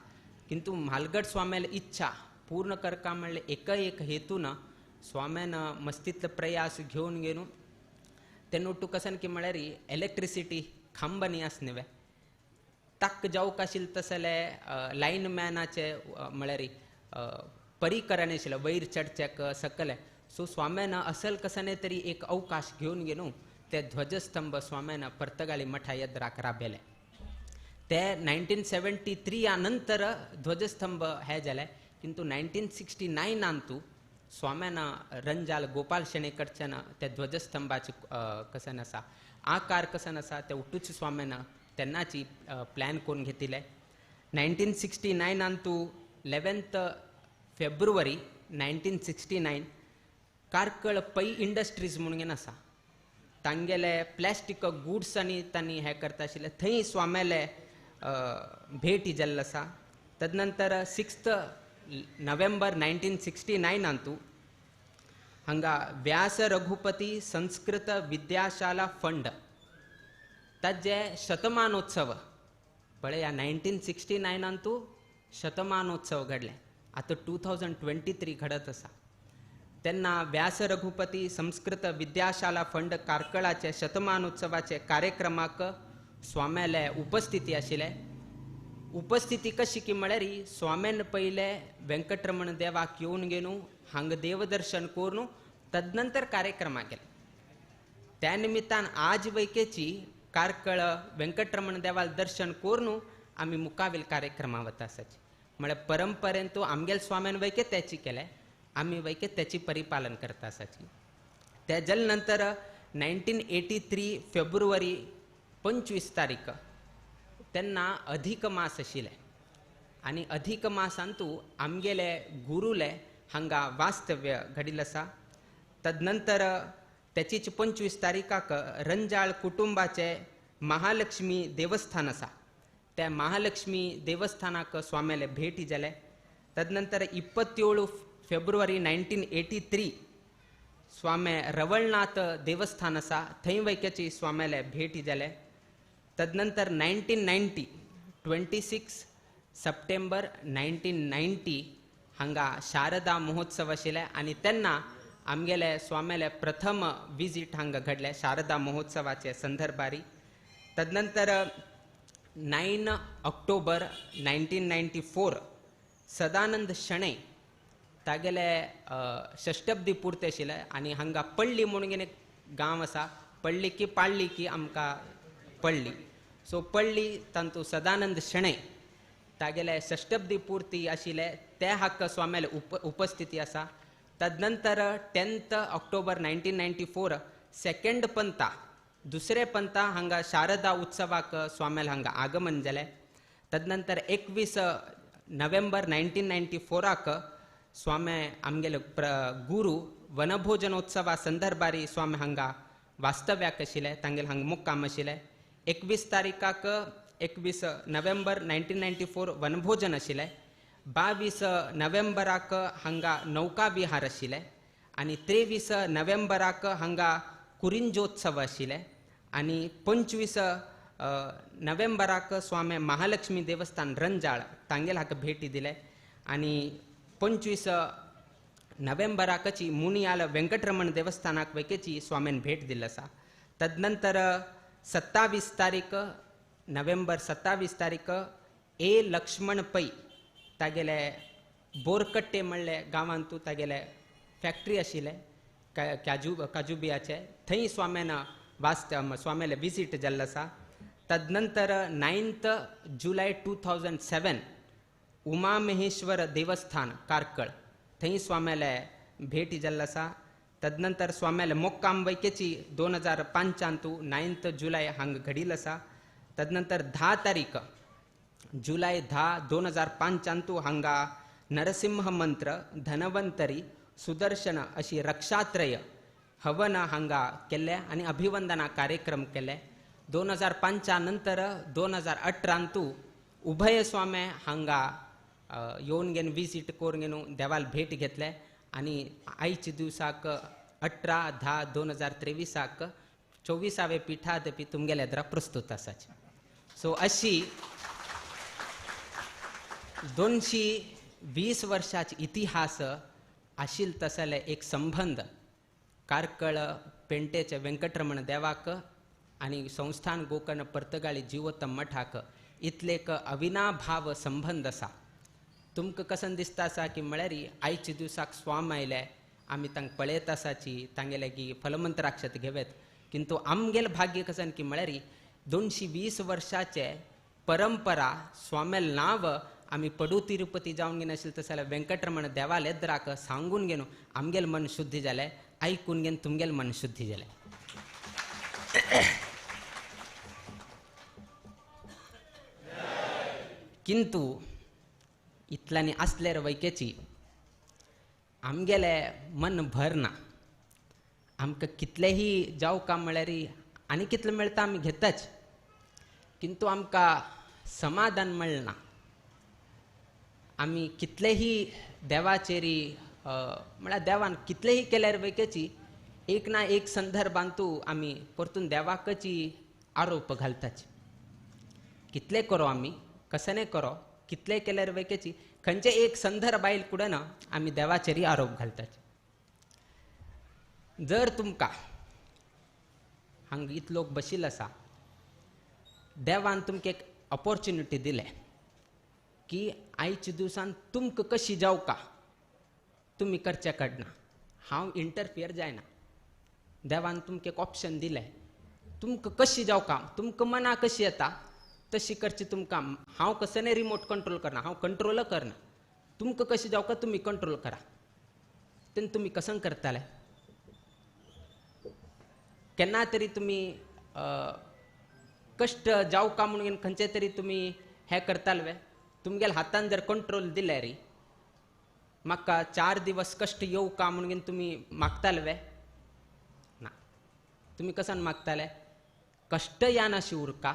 किंतु म्हालगड स्वाम्याल इच्छा पूर्ण करका म्हणले एक हेतून स्वाम्यान मस्तितले प्रयास घेवन घेवन तेन्ना उठू कसन की म्हळ्यार इलेक्ट्रिसिटी खांब न्ही आसनवे ताक जावक आशिल्ले तसले लायनमॅनाचे म्हळ्यार परिकरण आशिल्ले वयर चडचेक सकले. सो स्वाम्यान असल कसने तरी एक अवकाश घेवन घेवन ते ध्वजस्तंभ स्वाम्यान पर्तगाळी मठा येद राबयले. ते 1973 नंतर ध्वजस्तंभ हे जाले. किंतु 1969 तू स्वाम्यान रंजाल गोपाल शेणे कडच्यान त्या ध्वजस्तंभाचे कसन आसा आकार कसन आसा ते उठूच स्वाम्यान तेन्नाची प्लॅन करून घेतिले. 1969 तू 11 फेब्रुवारी 1969 कारकळ पै इंडस्ट्रीज म्हणून आसा तांगेले प्लॅस्टीक गुड्स आनी तांणी हे करता आशिल्ले थंय स्वाम्याले भेट जाल्लो आसा. तदनंतर 6 नोव्हेंबर 1969 तू हांगा व्यास रघुपती संस्कृत विद्याशाला फंड ताजे शतमानोत्सव पळय. ह्या 1969 तू शतमानोत्सव घडले. आता 2023 घडत आसा. तेन्ना व्यास रघुपती संस्कृत विद्याशाला फंड कारकळाचे शतमानोत्सवाचे कार्यक्रमाक स्वाम्याले उपस्थिती आशिल्ले. उपस्थिती कशी की म्हळ्यार स्वाम्यान पयले वेंकटरमण देवाक येवन घेवन हांगा देवदर्शन करून तदनंतर कार्यक्रमाक गेले. त्या निमित्तान आज वैकेची कारकळ वेंकटरमण देवाल दर्शन करून आमी मुखावेल कार्यक्रमा वता आसाची. म्हळ्यार परंपरेन तू आमगेल स्वाम्यान वैके त्याची केले, आमी वैके त्याची परिपालन करता आसाची. त्या जाले नंतर 1983 फेब्रुवारी 25 तारीख तेन्ना अधिक मास आशिल्ले आनी अधिक मासांतू आमगेले गुरुले हांगा वास्तव्य घडिल्लें आसा. तदनंतर त्याचीच 25 तारीखाक रंजाळ कुटुंबाचे महालक्ष्मी देवस्थान आसा त्या महालक्ष्मी देवस्थानाक स्वाम्याले भेटी जाले. तदनंतर 27 फेब्रुवारी 1983 स्वामी रवळनाथ देवस्थान आसा थंय वैकेची स्वाम्याले भेटी जाले. तदनंतर 26 सप्टेंबर 1990 हांगा शारदा महोत्सव आशिल्ले आनी तेन्ना आमगेले स्वाम्याले प्रथम विजीट हांगा घडले शारदा महोत्सवाचे संदर्भारी. तदनंतर 9 ऑक्टोबर 1994 सदानंद शणै तागेले षष्टब्दी पुर्ते आशिल्ले आनी हांगा पळ्ळी म्हणून एक गांव आसा. पळ्ळी की पाळ्ळी की आमकां पळ्ळी. सो पळ्ळी तांतू सदानंद शणै तागेले षष्टब्दी पुर्ती आशिल्ले ते हाक स्वाम्याले उपस्थिती आसा. तदनंतर 10 ऑक्टोबर 1994 सेकंड पंथा दुसरे पंथा हांगा शारदा उत्सवाक स्वाम्याल हांगा आगमन जालें. तदनंतर 21 नोव्हेंबर 1994 स्वामी आमगेले गुरू वनभोजनोत्सवा संदर्भारी स्वामी हांगा वास्तव्याक आशिल्ले तांगेले हांगा मुक्काम आशिल्ले. 21 तारीखाक 21 नोव्हेंबर 1994 वनभोजन आशिल्ले. 22 नोव्हेंबराक हांगा नौका विहार आशिल्ले आनी 23 नोव्हेंबराक हांगा कुरिंजोत्सव आशिल्ले आनी 25 नोव्हेंबराक स्वामी महालक्ष्मी देवस्थान रंजाळ तांगेल हाका भेटी दिले आनी 25 नोव्हेंबराकची मुनियाल वेंकटरमण देवस्थानाक वेकेची स्वामीन भेट दिल्ली आसा. तदनंतर 27 तारीख नोव्हेंबर 27 तारीख ए लक्ष्मण पै तागेले बोरकट्टे म्हणले गांवांतू तागेले फॅक्टरी आशिल्ले काजू बियाचे थंय स्वाम्याले विजीट जाल्लो आसा. तदनंतर 9th जुलै 2007 उमामहेश्वर देवस्थान कारकळ थंय स्वाम्याले भेट जाल्लो आसा. तदनंतर स्वाम्याले मोक्काम वैकेची 2005 9th जुलै हांगा घडिल्लो आसा. तदनंतर 10 तारीख जुलै 10 2005 हांगा नरसिंह मंत्र धनवंतरी सुदर्शन अशी रक्षात्रय हवन हांगा केले आनी अभिवंदना कार्यक्रम केले. 2005 नंतर 2018 उभय स्वामे हांगा येवन घेवन विजीट करून घेवन देवाल भेट घेतले आनी आयच्या दिवसाक 18/10/2023 24वे पिठादपी तुमगेले येद्रा प्रस्तुत आसाचे. सो अशी 220 वर्षाचे इतिहास आशिल तसले एक संबंध कारकळ पेंटेचे वेंकटरमण देवाक आणि संस्थान गोकर्ण पर्तगाळी जिवोत्तम मठाक इतलेक अविनाभाव संबंध आसा. तुमकां कसन दिसता आसा की म्हळ्यार आयच्या दिवसाक स्वाम आयले आमी तांकां पळयत आसाची तांगेले की फलमंत्राक्षत घेवेत. किंतु आमगेले भाग्य कसन की म्हळ्यार 220 वर्षाचे परंपरा स्वामेल नांव आमी पडू तिरुपती जावन घेवन आशिल्ले तसले वेंकटरमण देवाल येद्राक सांगून घेवन आमगेले मन शुद्धी जालें, आयकून घेवन तुमगेले मन शुद्धी जालें. किंतु इतल्यानी आसल्यार वैकेची आमगेले मन भरना. आमकां कितलेही जावं काम म्हळ्यार आनी कितले मेळटा आमी घेताच, किंतु आमकां समाधान मेळना. आमी कितलेही देवाचेरी म्हळ्यार देवान कितलेही केल्यार वैकेची एक ना एक संदर्भांतू आमी परतून देवाकची आरोप घालताच. कितले करो आमी कसने करो कितले केल्यार वैकेची खंयचे एक संदर्भ आयल कुडन आमी देवाचेरी आरोप घालताच. जर तुमकां हांगा इतलो लोक बशिल्लो आसा, देवान तुमकां एक ऑपॉर्च्युनिटी दिले की आयच्या दिवसान तुमकां कशी जावका तुमी करचे काडना. हांव इंटरफियर जायना. देवान तुमकां एक ऑप्शन दिलें, तुमकां कशी जावका तुमकां मना कशी येता तशी करची. तुमकां हांव कसले रिमोट कंट्रोल करना, हांव कंट्रोल करना. तुमकां कशी जावका तुमी कंट्रोल करा. तेन्ना तुमी कसन करताले? केन्ना तरी तुमी कश्ट जावका म्हणून खंयचे तरी तुमी हें करताले? तुमगेल्या हातान जर कंट्रोल दिले रे म्हाका 4 दिवस कश्ट येवका म्हणून तुमी मागताले ना. तुमी कसन मागताले? कश्ट यानाशी उरका,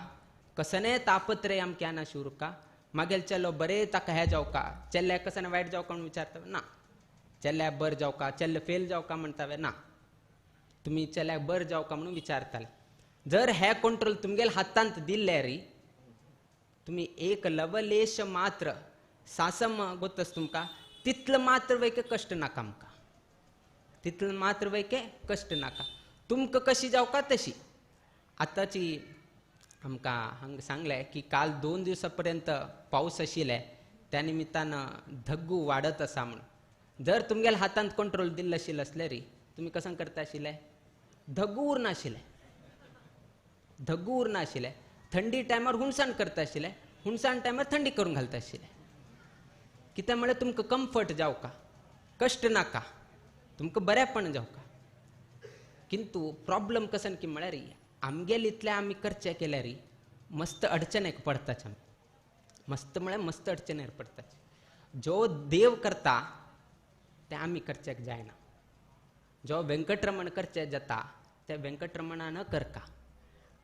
कसने तापत्रय आमकां यानाशी उरका. मागेल चलो बरें ताका हें जावका, चेल्ल्या कसने वायट जावका म्हणून विचारता ना. चेल्ल्या बरें जावका, चेल्ले फेल जावका म्हणटावे ना. तुमी चेल्ल्याक बरें जावका म्हणून विचारताले. जर हे कंट्रोल तुमगेल्या हातांत दिल्ले रे तुमी एक लवलेश मात्र सासम गोतस तुमकां तितलं मात्र वैके कश्ट नाका. आमकां तितलं मात्र वैके कश्ट नाका. तुमकां कशी जावका तशी. आतांची आमकां हांगा सांगलें की काल 2 दिवसां पर्यंत पावस आशिल्ले, त्या निमित्तान धग्गू वाडत आसा म्हणून. जर तुमगेल्या हातांत कंट्रोल दिल्लो आशिल्लो असले रे तुमी कसन करता आशिल्ले? धग्गू उरना आशिल्ले. धग्गू उरना आशिल्ले. थंडी टायमार हुणसाण करता आशिल्ले, हुणसाण टायमार थंडी करून घालता आशिल्ले. कित्याक म्हळ्यार तुमकां कम्फर्ट जावका, कश्ट नाका, तुमकां बरेपण जावका. किंतु प्रॉब्लम कसन की म्हळ्यार आमगेले इतले आमी करचे केल्यार मस्त अडचणेक पडताच. आमी मस्त म्हळ्यार मस्त अडचणेर पडताच. जो देव करता ते आमी करचेक जायना. जो वेंकटरमण करचे जाता ते वेंकटरमणा न करका.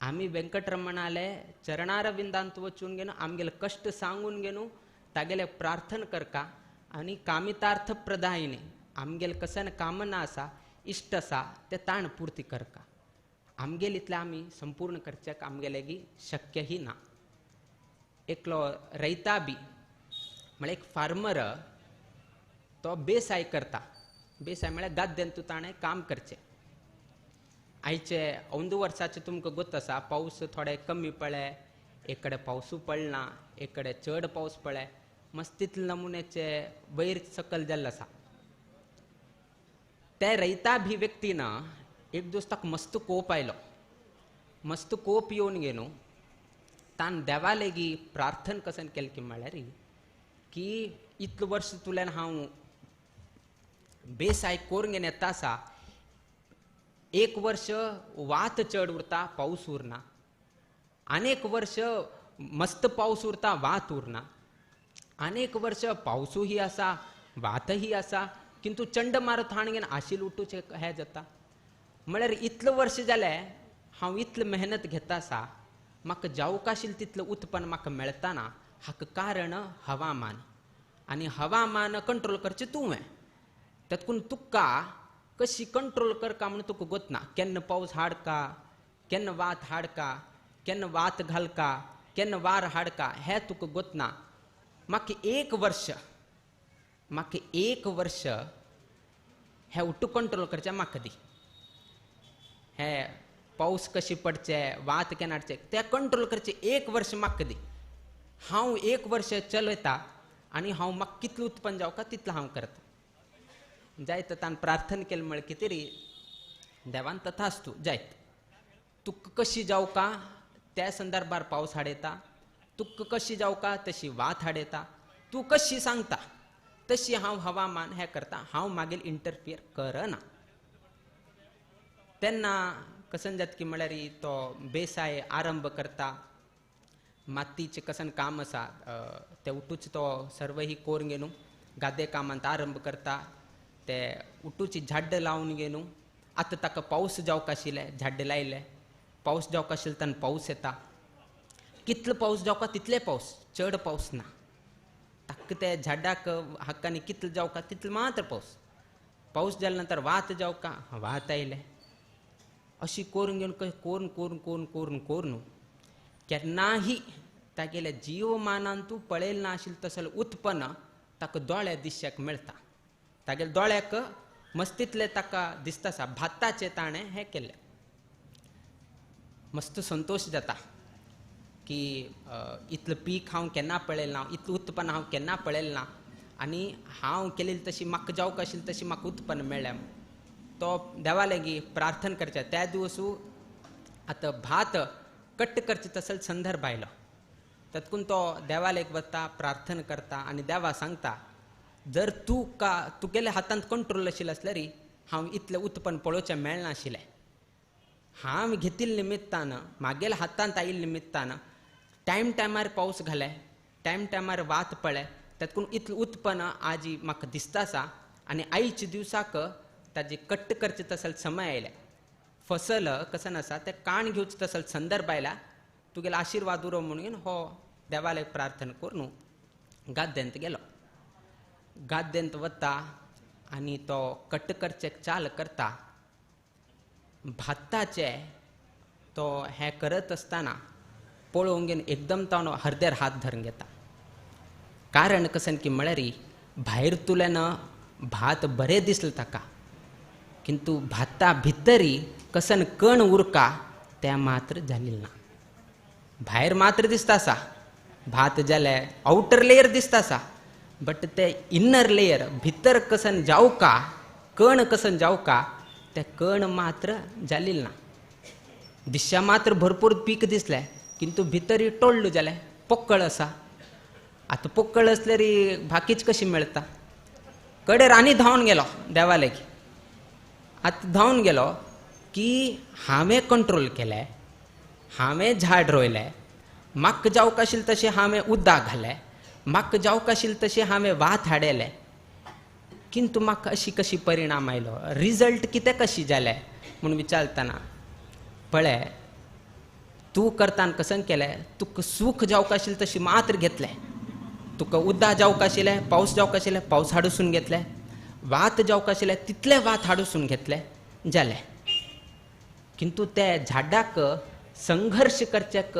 आमी वेंकटरमणाले चरणारविंदांत वचून घेवन आमगेले कश्ट सांगून घेवन तागेले प्रार्थन करका आनी कामितार्थ प्रदायिनी आमगेले कसन कामना आसा इश्ट आसा ते ताण पुर्ती करका. आमगेले इतले आमी संपूर्ण करचेक आमगेलेगी शक्यही ना. एकलो रैता बी म्हळ्यार एक फार्मर तो बेसाय करता. बेसाय म्हळ्यार गाद्यान तूं ताणें काम करचें आयचे 1 वर्साचे तुमकां गोत आसा पावस थोडे कमी पडले एक कडेन पावसू पडना एक कडेन चड पावस पडले मस्त तितले नमुन्याचे वयर सकल जाल्ले आसा त्या रयता भी व्यक्तीन एक दिवस ताका मस्त कोप आयलो मस्त कोप येवन गे न्हू तान देवा लेगी प्रार्थना कसन केली की म्हळ्यार की इतलें वर्स तुल्यान हांव बेसाय करून घेवन येता आसा 1 वर्ष वात चड उरता पावस उरना आनीक वर्ष मस्त पावस उरता वात उरना आनीक वर्ष पावसूय आसा वातही आसा किंतु चंडमारुत हाण घेवन आशिल उठूचे हें जाता म्हळ्यार इतलें वर्ष जालें हांव इतलें मेहनत घेता आसा म्हाका जावंक आशिल्लें तितलें उत्पन्न म्हाका मेळटाना हाका कारण हवामान आनी हवामान कंट्रोल करचें तुवें तातूंत तुका कशी कंट्रोल करका म्हूण तुका गोतना केन्ना पावस हाडका केन्ना वात हाडका केन्ना वात घालका केन्ना वार हाडका हें तुका गोतना म्हाका 1 वर्ष हें उट्टू कंट्रोल करचें म्हाका दी हें पावस कशी पडचे वात केन्ना हाडचे तें कंट्रोल करचें 1 वर्ष म्हाका दी हांव 1 वर्ष चलयता आनी हांव म्हाका कितलें उत्पन्न जावका तितलें हांव करता जायत ताणें प्रार्थना केली म्हळ्यार कितें तरी देवान तथास्तू जायत तुका कशी जावका त्या संदर्भार पावस हाडयता तुका कशी जावका तशी वात हाडयता तूं कशी सांगता तशी हांव हवामान हें करता हांव मागीर इंटरफियर करना तेन्ना कसन जाता की म्हळ्यार तो बेसाय आरंभ करता मातीचें कसन काम आसा ते उठूच तो सर्व ही कोरून गेलो गादे कामांत आरंभ करता ते उठूची झाड्ड लावन गेलो आतां ताका पावस जावंक आशिल्लें झाड्ड लायले पावस जावंक आशिल्लो तेन्ना पावस येता कितलो पावस जावका तितले पावस चड पावस ना ताका ते झाडाक हक्कानी कितलो जावका तितलो मात्र पावस जाल्या नंतर वात जावका वात आयले अशी करून घेवन करून करून करून करून करून केन्नाही तागेल्या जीवमानांत तूं पळयलें नाशिल्लें तसलें उत्पन्न ताका दोळ्या दिश्याक मेळटा तागेल्या दोळ्याक मस्तितलें ताका दिसता आसा भाताचें ताणें हें केलें मस्त संतोश जाता की इतलें पीक हांव केन्ना पळयलें ना इतलें उत्पन्न हांव केन्ना पळयलें ना आनी हांव केलेली तशी म्हाका जावंक आशिल्ली तशी म्हाका उत्पन्न मेळ्ळें तो देवा लेगी प्रार्थना करचे त्या दिवसू आतां भात कट्ट करचे तसले संदर्भ आयलो तातूंत तो देवा लेक वता प्रार्थना करता आनी देवा सांगता जर तुगेल्या हातांत कंट्रोल आशिल्लें आसल्यार हांव इतलें उत्पन्न पळोवचें मेळना आशिल्लें हांव घेतिल्ले निमित्तान म्हागेल्या हातांत आयिल्ले निमित्तान टायम टायमार पावस घाले टायम टायमार वात पळय तातूंत इतलें उत्पन्न आज म्हाका दिसता आसा आनी आयच्या दिवसाक ताजे कट्ट करचे तसले समय आयले फसल कसन आसा तें काण घेवचे तसले संदर्भ आयला तुगेलो आशिर्वाद उरो म्हणून हो देवालय प्रार्थना करून गाद्यांत गेलो गाद्यांत वता आनी तो कट्ट करचेक चाल करता भाताचे तो हें करत आसतना पळोवंक घेवन एकदम तो हरदेर हात धरून घेता कारण कसन की म्हळ्यार भायर तुल्यान भात बरें दिसलें ताका किंतु भाता भितरी कसन कण उरका तें मात्र जालें ना भायर मात्र दिसता आसा भात जाले आउटर लेयर दिसता आसा बट ते इन्नर लेयर भितर कसन जावका कण कसन जावका ते कण मात्र जालें ना दिश्या मात्र भरपूर पीक दिसलें किंतु भितर टोळ्ळ जालें पोक्कळ आसा आतां पोक्कळ आसल्यार भाकीच कशी मेळटा कडेर आनी धांवन गेलो देवा लेगी आतां धांवन गेलो की हांवें कंट्रोल केलें हांवें झाड रोयलें म्हाका जावंक आशिल्लें तशें हांवें उदक घालें म्हाका जावंक आशिल्लें तशें हांवें वात हाडयलें किंतु म्हाका अशी कशी परिणाम आयलो रिजल्ट कितें कशी जालें म्हूण विचारतना पळय तूं करताना कसन केलें तुका सूख जावंक आशिल्लें तशी मात्र घेतलें तुका उदक जावंक आशिल्लें पावस जावंक आशिल्लें पावस हाडूसून घेतलें वात जावंक आशिल्लें तितलें वात हाडूसून घेतलें जालें किंतु ते झाडाक संघर्श करचेक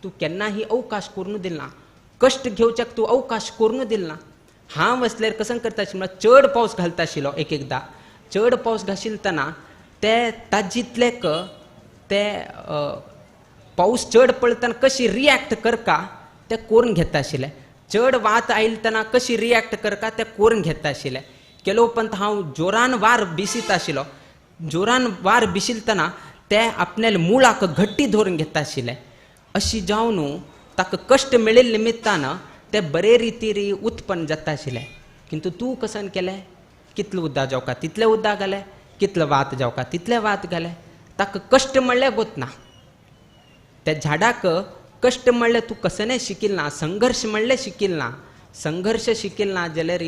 तूं केन्नाही अवकाश करून दिल ना कश्ट घेवचेक तूं अवकाश करून दिल ना हांव असल्यार कसन करता आशिल्लो चड पावस घालता आशिल्लो एक एकदां चड पावस घाशिल्तना ते ताजितलेक ते पाऊस चड पडटना कशी रिॲक्ट करका ते करून घेता आशिल्ले. चड वात आयलतना कशी रिॲक्ट करका ते करून घेता आशिल्ले. केलो पंत हांव जोरान वार बिसीत आशिल्लो. जोरान वार बिशिलतना ते आपल्या मुळाक घट्टी धरून घेता आशिल्ले. अशी जावन ताका कश्ट मेळिल्ले निमित्तान ते बरे रितीरी उत्पन्न जाता आशिल्ले. किंतु तूं कसन केलें, कितलें उद्दा जावका तितलें उद्दा घालें, कितलें वात जावका तितलें वात घालें. ताका कश्ट म्हणलें गोतना. त्या झाडाक कश्ट म्हणलें तूं कसनय शिकिल ना, संघर्श म्हणलें शिकिल ना. संघर्श शिकिल ना जाल्यार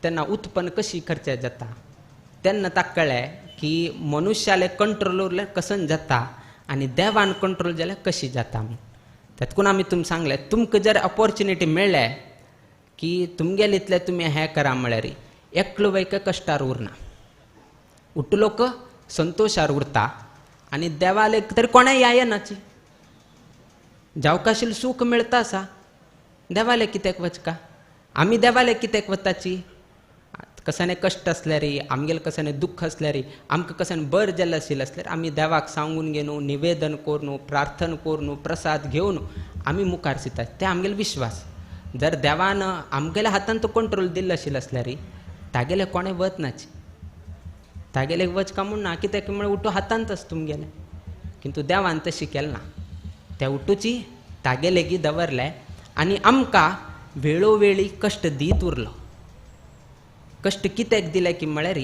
तेन्ना उत्पन्न कशी करचें जाता. तेन्ना ताका कळ्ळें की मनुश्याले कंट्रोल उरल्यार कसन जाता आनी देवान कंट्रोल जाल्यार कशी जाता म्हूण. तातूंत आमी तुमकां सांगलें, तुमकां जर ऑपॉर्च्युनिटी मेळ्ळें की तुमगेले इतलें तुमी हें करा म्हळ्यार एकलो वैक कश्टार उरना. उठलोक संतोशार उरता आनी देवाले तरी कोणाय यायनाची. जावका आशिल्लें सूख मेळटा आसा, देवाले कित्याक वचका. आमी देवाले कित्याक वताची. कसाने कश्ट असल्यार आमगेले कसाने दुख्ख असल्यार आमकां कसाने बर जाल्लें आशिल्लें असल्यार आमी देवाक सांगून घेवन निवेदन करून प्रार्थना करून प्रसाद घेवन आमी मुखार सरतात. ते आमगेलो विश्वास. जर देवान आमगेल्या हातान तो कंट्रोल दिल्लो आशिल्लो असल्यार तागेले कोणें वचनाची. तागेले वचका म्हूण ना, कित्याक म्हळ्यार उठो हातांतच तुमगेले. किंतु देवान तशी केलें ना. त्या उठूची तागे लेगीत दवरले आनी आमकां वेळोवेळी कश्ट दीत उरलो. कश्ट कित्याक दिले की म्हळ्यार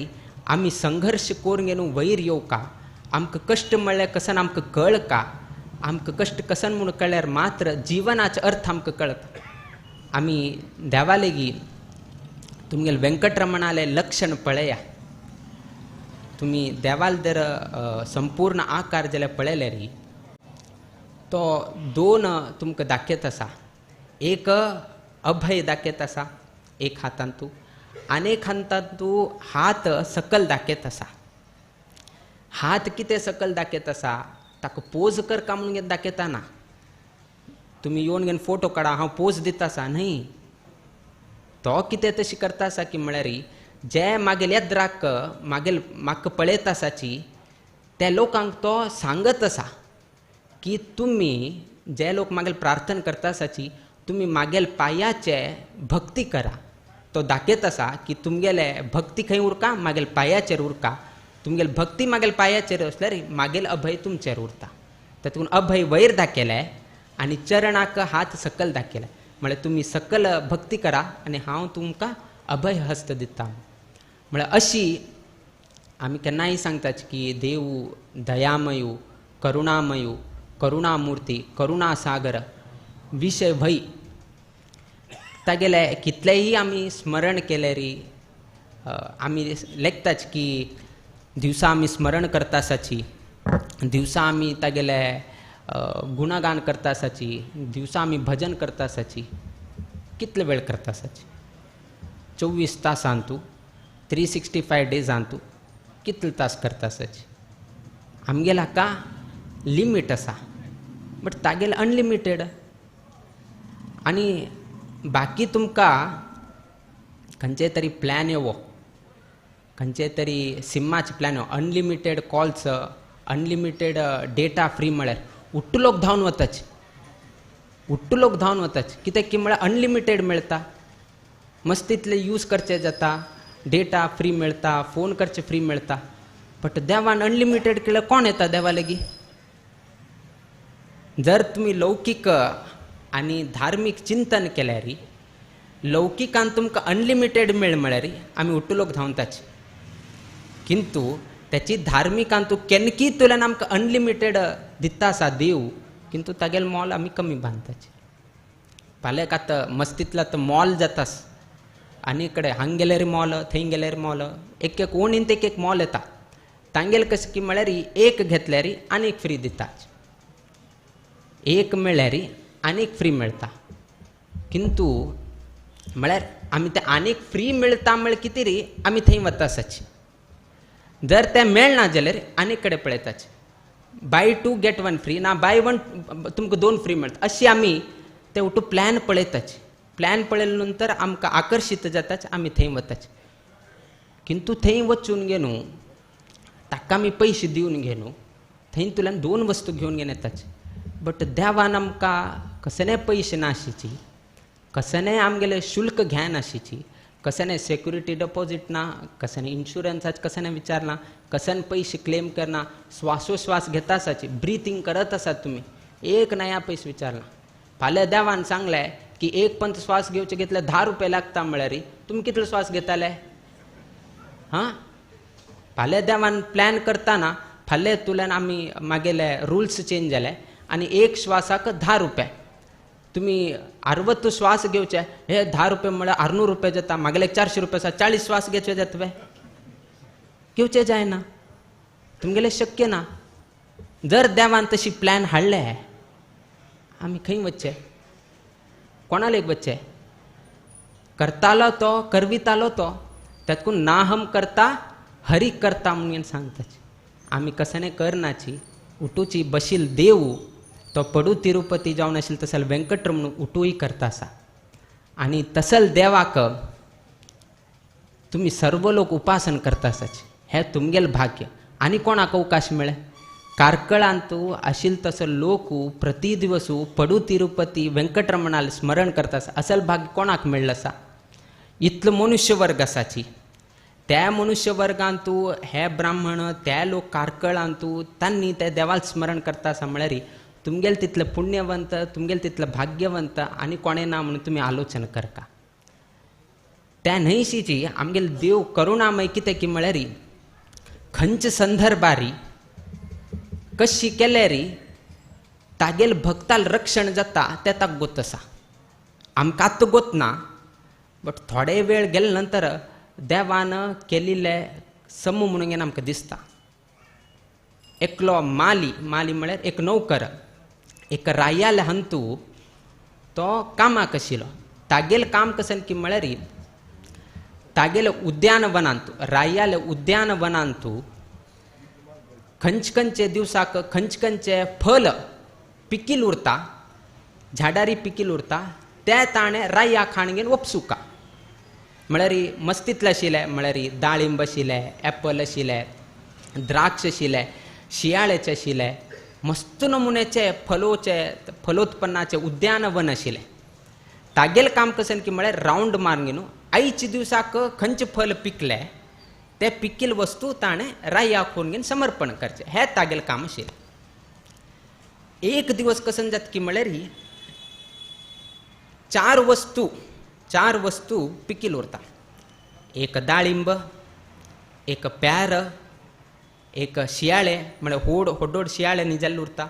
आमी संघर्श करून घेवन वयर येवका. आमकां कश्ट म्हणल्यार कसन आमकां कळका. आमकां कश्ट कसन म्हूण कळ्ळ्यार मात्र जिवनाचो अर्थ आमकां कळटा. आमी देवा लेगीत तुमगेले व्यंकटरमणाले लक्षण पळया. तुमी देवाल जर संपूर्ण आकार जाल्यार पळयल्यार तो दोन तुमकां दाखयत आसा. एक अभय दाखयत आसा एक हातांतू, आनी एक हातांतू हात सकल दाखयत आसा. हात कितें सकल दाखयत आसा, ताका पोज कर का म्हणून दाखयता ना. तुमी येवन घेवन फोटो काडा, हांव पोज दिता आसा न्हय. तो कितें तशी करता आसा की म्हळ्यार जे मागेल येद्राक म्हाका पळयत आसाची त्या लोकांक तो सांगत आसा की तुमी जे लोक मागेल प्रार्थना करता आसाची तुमी मागेल पांयाचे भक्ती करा. तो दाखयत आसा की तुमगेले भक्ती खंय उरका, मागेल पांयाचेर उरका. तुमगेल भक्ती मागेल पांयाचेर असल्यार मागेल अभय तुमचेर उरता. तातूंत अभय वयर दाखयलें आनी चरणाक हात सकल दाखयले. म्हळ्यार तुमी सकल भक्ती करा आनी हांव तुमकां अभय हस्त दिता. म्हळ्यार अशी आमी केन्नाय सांगताच की देव दयामयू, करुणामयू, करुणामुर्ती, करुणासागर, विषय भय. तागेले कितलेय आमी स्मरण केल्यार आमी लेखताच की दिवसा आमी स्मरण करता आसाची, दिवसा आमी तागेले गुणगान करता आसाची, दिवसा आमी भजन करता आसाची. कितले वेळ करता आसाची. 24 तासांतू 365 डेजांतू कितले तास करता आसाची. आमगेले हाका लिमीट आसा बट तागेले अनलिमिटेड. आनी बाकी तुमकां खंयचे तरी प्लॅन येवो, खंयचे तरी सिमाचे प्लॅन येवो, unlimited calls, unlimited data free म्हळ्यार उट्ट लोक धांवन वताचे. उट्ट लोक धांवन वताचे कित्याक की म्हळ्यार अनलिमिटेड मेळटा. मस्त तितले यूज करचे जाता, डेटा फ्री मेळटा, फोन करचे फ्री मेळटा. बट देवान अनलिमिटेड केल्यार कोण येता देवा लेगीत. जर तुमी लौकीक आनी धार्मीक चिंतन केल्यार लौकिकान तुमकां अनलिमिटेड मेळ म्हळ्यार आमी उट्ट लोक धांवताचे. किंतु त्याची धार्मिकान तूं केन्नकी तुल्यान आमकां अनलिमिटेड दिता आसा देव, किंतु तागेलें मोल आमी कमी बांदताचे. फाल्यां आतां मस्तींतलो मॉल जातास, आनी कडेन हांगा गेल्यार मॉल, थंय गेल्यार मॉल, एक एक ओणींत एक एक मॉल येता. तांगेले कशें की म्हळ्यार एक घेतल्यार आनीक फ्री दिता. एक मेळ्ळ्यार आनीक फ्री मेळटा. किंतु म्हळ्यार आमी तें आनीक फ्री मेळटा म्हळ्यार कितें रे आमी थंय वता आसाची. जर तें मेळना जाल्यार आनीक कडेन पळयताचे. बाय 2 get 1 फ्री ना, बाय 1 तुमकां 2 फ्री मेळटा. अशी आमी ते उठू प्लॅन पळयताचे. प्लॅन पळयले नंतर आमकां आकर्शीत जाताच आमी थंय वताचे. किंतु थंय वचून घेवन ताका मी पैसे दिवन घेनो थंय तुल्यान 2 वस्तू घेवन घेवन येताच बट देवान आमकां कसले पैसे नाशिची कसले आमगेले शुल्क घ्या नाशिची कसने सिक्युरिटी डिपॉझिट ना कसने इन्शुरन्साचे कसने विचारना कसने पैसे क्लेम करना श्वासोश्वास घेता आसाची ब्रिथिंग करत आसात तुम्ही एक नया पैसे विचारना फाल्यां देवान सांगलें की एक पंत श्वास घेवचे घेतले 10 रुपये लागता म्हळ्यार तुमी कितलो श्वास घेताले हां फाल्यां देवान प्लॅन करतना फाल्यां तुल्यान आमी मागेले रुल्स चेंज जाले आनी एक श्वासाक 10 रुपये तुम्ही 60 श्वास घेवचे हे 10 रुपये म्हळ्यार 600 रुपये जाता मागेले 400 रुपये आसा 40 श्वास घेवचे जातवे घेवचे जायना तुमगेले शक्य ना जर देवान तशी प्लॅन हाडले आमी खंय वचचे कोणाले वचचे करतालो तो करवितालो तो तातूंत नाहम करता हरी करता म्हणून सांगताची आमी कसने करनाची उठूची बशील देव तो पडू तिरुपती जावन आशिल्लो तसल वेंकटरमण उठूय करता आसा आनी तसल देवाक तुमी सर्व लोक उपासन करता आसाचे हे तुमगेले भाग्य आनी कोणाक अवकाश मेळे कारकळांत आशिल्लो तसो लोक प्रति दिवस पडू तिरुपती वेंकटरमणाल स्मरण करता आसा असल भाग्य कोणाक मेळ्ळो आसा इतलो मनुष्य वर्ग आसाची त्या मनुष्य वर्गांत हे ब्राह्मण ते लोक कारकळांत तांणी ते देवाल स्मरण करता आसा म्हळ्यार तुमगेले तितले पुण्यवंत तुमगेले तितले भाग्यवंत आनी कोणें ना म्हणून तुमी आलोचना करता त्या न्हंयशीची आमगेले देव करुणामय कितें की म्हळ्यार खंयचे संदर्भारी कशी केल्यार तागेले भक्ताल रक्षण जाता तें ताका गोत आसा आमकां आतां गोत ना बट थोडे वेळ गेले नंतर देवान केल्ले सम म्हणून आमकां दिसता एकलो माली म्हळ्यार एक नौकर एक रायाले हंतू तो कामाक आशिल्लो तागेलें काम कशें की म्हळ्यार तागेले उद्यानवनांत रायाले उद्यानवनांत खंयचे दिवसाक खंयचे फल पिकील उरता झाडारी पिकील उरता ते ताणें राया खाणगेन वपसुका म्हळ्यार मस्तीतले आशिल्ले म्हळ्यार दाळिंब आशिल्ले एप्पल आशिल्ले द्राक्ष आशिल्ले शियाळेचे आशिल्ले मस्त नमुन्याचे फलोत्पन्नाचे उद्यानवन आशिल्ले तागेलें काम कशें की म्हळ्यार रावंड मारून न्हू आयच्या दिवसाक खंयचे फल पिकले ते पिकील वस्तू ताणें राया खोन घेवन समर्पण करचें हें तागेलें काम आशिल्लें एक दिवस कशें जाता की म्हळ्यार चार वस्तू पिकील उरता एक दाळिंब एक प्यार एक शियाळे म्हळ्यार होडोड शियाळे न्ही जाल्ले उरता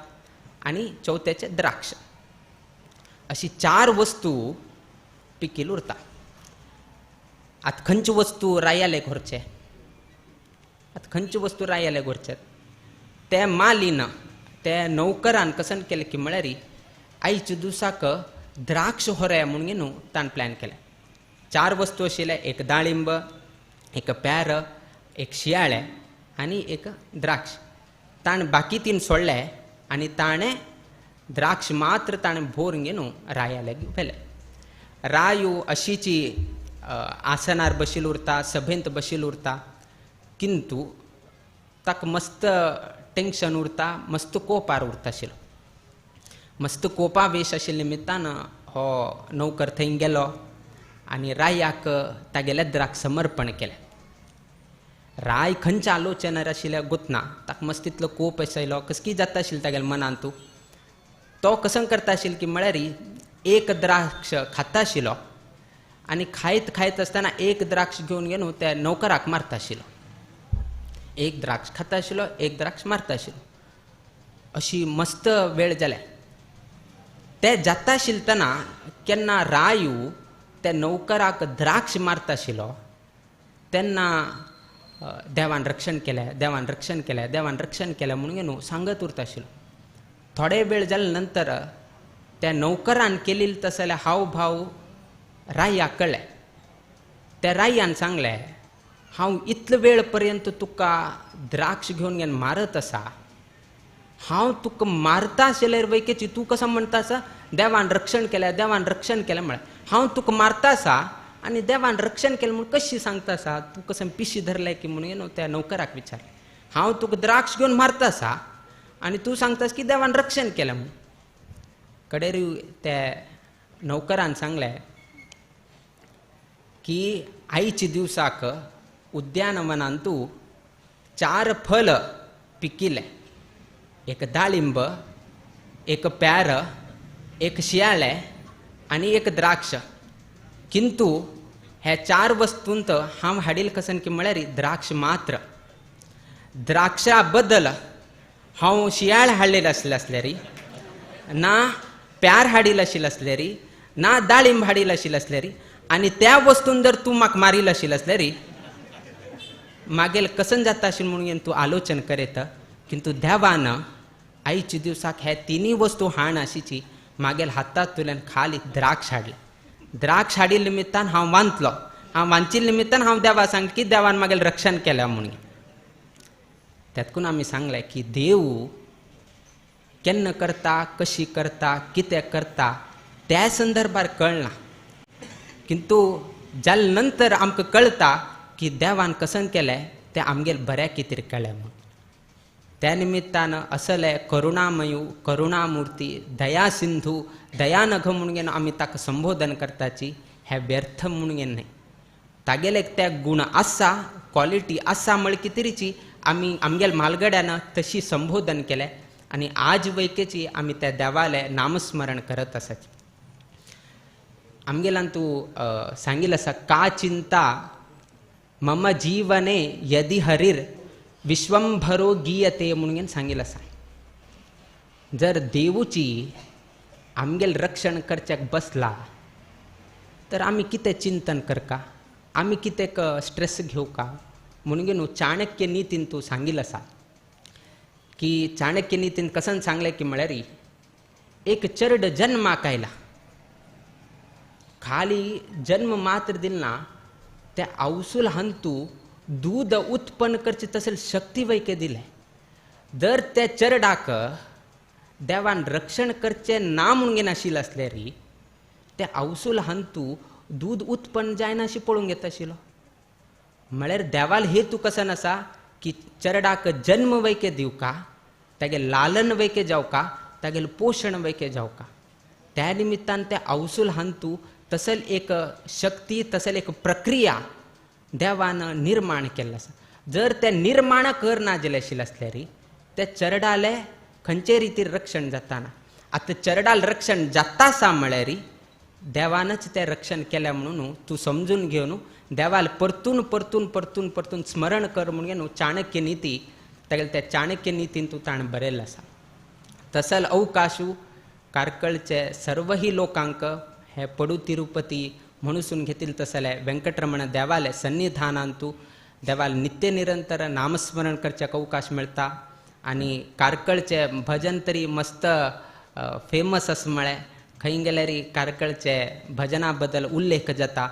आनी चवथ्याचे द्राक्ष अशी 4 वस्तू पिकील उरता आतां खंयच्यो वस्तू रायाले व्हरचे ते मालीन ते नौकरान कसन केलें की म्हळ्यार आयच्या दिवसाक द्राक्ष व्हरया म्हणून न्हू ताणें प्लॅन केलें 4 वस्तू आशिल्ले एक दाळिंब एक प्यार एक शियाळे आनी एक द्राक्ष ताणें बाकी 3 सोडले आनी ताणें द्राक्ष मात्र ताणें भोरून घेवन रायाले व्हेले रायो अशीची आसनार बशिल्लो उरता सभेंत बशिल्लो उरता किंतु ताका मस्त टेंशन उरता मस्त कोपार उरता आशिल्लो मस्त कोपा वेश आशिल्ले निमित्तान हो नौकर थंय गेलो आनी रायाक तागेले द्राक्ष समर्पण केलें राय खंयच्या आलोचनार आशिल्ले गोतना ताका मस्त तितलो कोप आशिल्लो कसकी जाता आशिल्लो तागेल्या मनांत तो कसं करता आशिल्लो की म्हळ्यार एक द्राक्ष खाता आशिल्लो आनी खायत आसतना एक द्राक्ष घेवन घेवन त्या नौकराक मारता आशिल्लो एक द्राक्ष खाता आशिल्लो एक द्राक्ष मारता आशिल्लो अशी मस्त वेळ जाल्या ते जाता आशिल्लतना केन्ना रायू त्या नौकराक द्राक्ष मारता आशिल्लो तेन्ना देवान रक्षण केलें म्हणून सांगत उरता आशिल्लो थोडे वेळ जाले नंतर त्या नौकरान केलेले तसले हावभाव रायाक कळ्ळे त्या रायान सांगलें हांव इतले वेळ पर्यंत तुका द्राक्ष घेवन घेवन मारत आसा हांव तुका मारता आशिल्ल्यार वैकेची तूं कसं म्हणटा आसा देवान रक्षण केलें म्हळ्यार हांव तुका मारता आसा आनी देवान रक्षण केलें म्हूण कशी सांगता आसा तूं कसं पिशी धरलें की म्हणून त्या नौकराक विचारलें हांव तुका द्राक्ष घेवन मारता आसा आनी तूं सांगतास की देवान रक्षण केलें म्हणून. कडेर त्या नौकरान सांगलें की आयच्या दिवसाक उद्यानवनांतू 4 फल पिकिल्ले, एक दाळिंब, एक प्यार, एक शियाळें आनी एक द्राक्ष. किंतु ह्या 4 वस्तूंत हांव हाडिल्लें कसन की म्हळ्यार द्राक्ष मात्र. द्राक्षा बद्दल हांव शियाळ हाडलेलें आसल्यार ना प्यार हाडिल्लो आसल्यार ना दाळिंब हाडिल्लो आसल्यार आनी त्या वस्तून जर तूं म्हाका मारिल्लो आसल्यार मागेल कसन जाता आशिल्लें म्हणून तूं आलोचन करीत. किंतु देवान आयच्या दिवसाक हे 3 वस्तू हाड आशिची मागेल हातांत तुल्यान खाली द्राक्ष हाडलें. द्राक्ष हाडिल्ले निमित्तान हांव वांतलो. हांव वांचिल्ले निमित्तान हांव देवा सांगलें की देवान मागेल रक्षण केलें म्हणून. त्यातून आमी सांगलें की देव केन्ना करता, कशी करता, कितें करता त्या संदर्भार कळना. किंतु जाले नंतर आमकां कळटा की देवान कसन केलें तें आमगेल बऱ्या कितें केलें म्हणून. त्या निमित्तान असले करुणामयू, करुणामुर्ती, दया सिंधू, दयानघ म्हणून आमी ताका संबोधन करताची हे व्यर्थ म्हणून न्हय. तागेले ते गुण आसा, क्वॉलिटी आसा म्हळ्यार कितेंची आमी आमगेल म्हालगड्यान तशी संबोधन केलें आनी आज वैकेची आमी त्या देवाले नामस्मरण करत आसात. आमगेल्यान तूं सांगिल्लें आसा का चिंता मम जीवने यदि हरीर विश्वंभरो गीयते म्हणून सांगिल्लें आसा. जर देवूची आमगेल रक्षण करच्याक बसला तर आमी कितें चिंतन करका, आमी कितें स्ट्रेस घेवका म्हणून न्हू. चाणक्य नितीन तूं सांगिल्लें आसा की चाणक्य नितीन कसन सांगलें की म्हळ्यार एक चरड जन्माक आयला, खाली जन्म मात्र दिलना त्या अवसूल हंतू दूध उत्पन्न करचे तसले शक्ती वैके दिले. जर त्या चरडाक देवान रक्षण करचे ना म्हणून आशिल्लें आसल्यार त्या अवसूल हंतू दूध उत्पन्न जायना अशी पळोवंक येता आशिल्लो. म्हळ्यार देवाल हेतू कसन आसा की चरडाक जन्म वैके दिवका, तागे लालन वैके जावका, तागेलें पोशण वैके जावका. त्या निमित्तान त्या अवसूल हंतू तसल एक शक्ती, तसल एक प्रक्रिया देवान निर्माण केल्लो आसा. जर ते निर्माण करना जालें आशिल्लें आसल्यार त्या चरडाले खंयचे रितीन रक्षण जाताना. आतां चरडाल रक्षण जाता आसा म्हळ्यार देवानच तें रक्षण केलें म्हणून तूं समजून घेवन देवाल परतून परतून परतून परतून स्मरण कर म्हणून चाणक्य निती तागेले त्या चाणक्य नितीन तूं ताणें बरयल्लें आसा. तसल अवकाशू कारकळचे सर्वही लोकांक हे पडू तिरुपती म्हणून घेतील तसले व्यंकटरमण देवाले सन्निधानांतू देवाल नित्य निरंतर नामस्मरण करच्याक अवकाश मेळटा. आनी कारकळचे भजन तरी मस्त फेमस आसा म्हळें खंय गेल्यार कारकळचे भजना बद्दल उल्लेख जाता.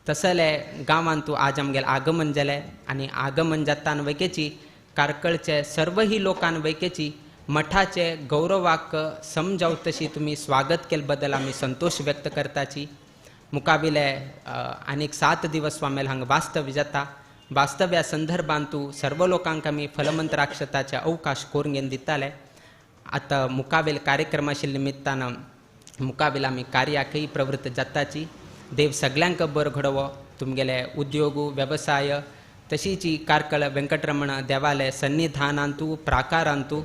तसले गांवांतू आज आमगेलें आगमन जालें आनी आगमन जातान वैकेची कारकळचे सर्वही लोकांन वैकेची मठाचे गौरवाक समजाव तशी तुमी स्वागत केले बद्दल आमी संतोष व्यक्त करताची. मुकाबिले आनीक 7 दिवस स्वामेल हांगा वास्तव्य जाता. वास्तव्या संदर्भांतू सर्व लोकांक आमी फलमंत्राक्षताचे अवकाश करून दिताले. आतां मुकाबील कार्यक्रम आशिल्ल्या निमित्तान मुकाबील आमी कार्याकय प्रवृत्त जाताची. देव सगळ्यांक बरो घडोवो. तुमगेले उद्योग, वेवसाय तशीच कारकळ व्यंकटरमण देवालय सन्निधानांतू प्राकारांतू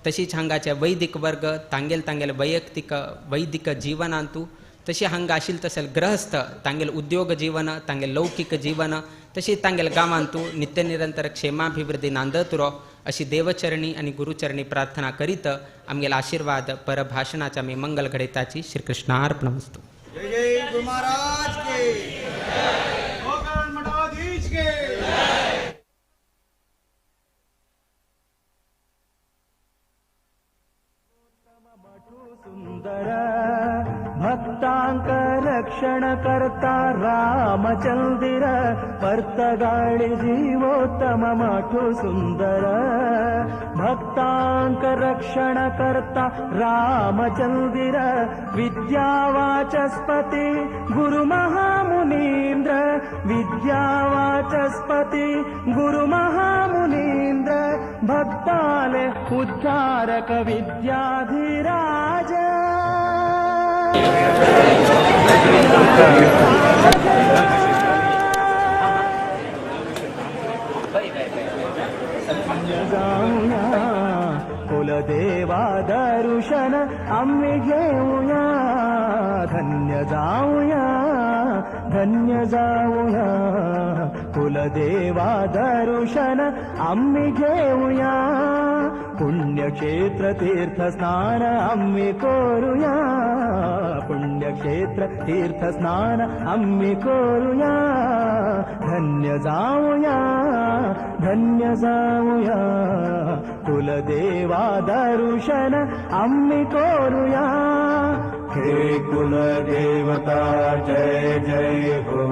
तशीच हांगाचे वैदिक वर्ग तांगेल वैयक्तीक वैदिक जिवनांतू तशी हांगा आशिल्ले तसले ग्रहस्थ तांगेल उद्योग जीवन तांगेल लौकिक जीवन तशी तांगेल गांवांतू नित्य निरंतर क्षेमाभिवृद्धी नांदतुरो अशी देवचरणी आणि गुरुचरणी प्रार्थना करीत आमगेल आशीर्वाद परभाषणाच्या आमी मंगल घडयताची. श्री कृष्णार्पणमस्तु. जय जय गुरु महाराज के गोकर्ण मठाधीश के सुंदर भक्तांक रक्ष रक्षण करता रामचंदिर परतगाळी जीवोत्तम माठो सुंदर भक्तांक रक्षण करता रामचंदिर विद्यावाचस्पति गुरु महामुनीन्द्र विद्यावाचस्पति गुरु महामुनीन्द्र भक्ताले उद्धारक विद्याधिराज कुलदेवा दर्शन आम्ही घेऊया धन्य जाऊया धन्य जाऊया कुलदेवा दर्शन आम्ही घेऊया पुण्यक्षेत्र तीर्थस्नान आम्ही करूया पुण्यक्षेत्र तीर्थस्नान आम्ही करूया धन्य जाऊया कुलदेवा दर्शन आम्ही करूया हे कुलदेवता जय जय हो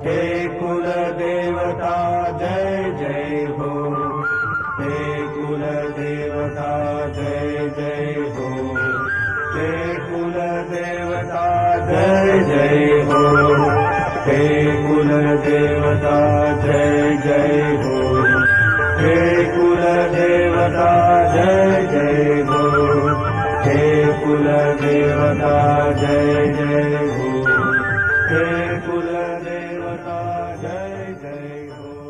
हे कुलदेवता जय जय हो हे कुलदेवता जय जय हो हे कुलदेवता जय जय हो हे कुलदेवता जय जय हो हे कुलदेवता जय जय हो हे कुलदेवता जय जय हो हे कुलदेवता जय जय हो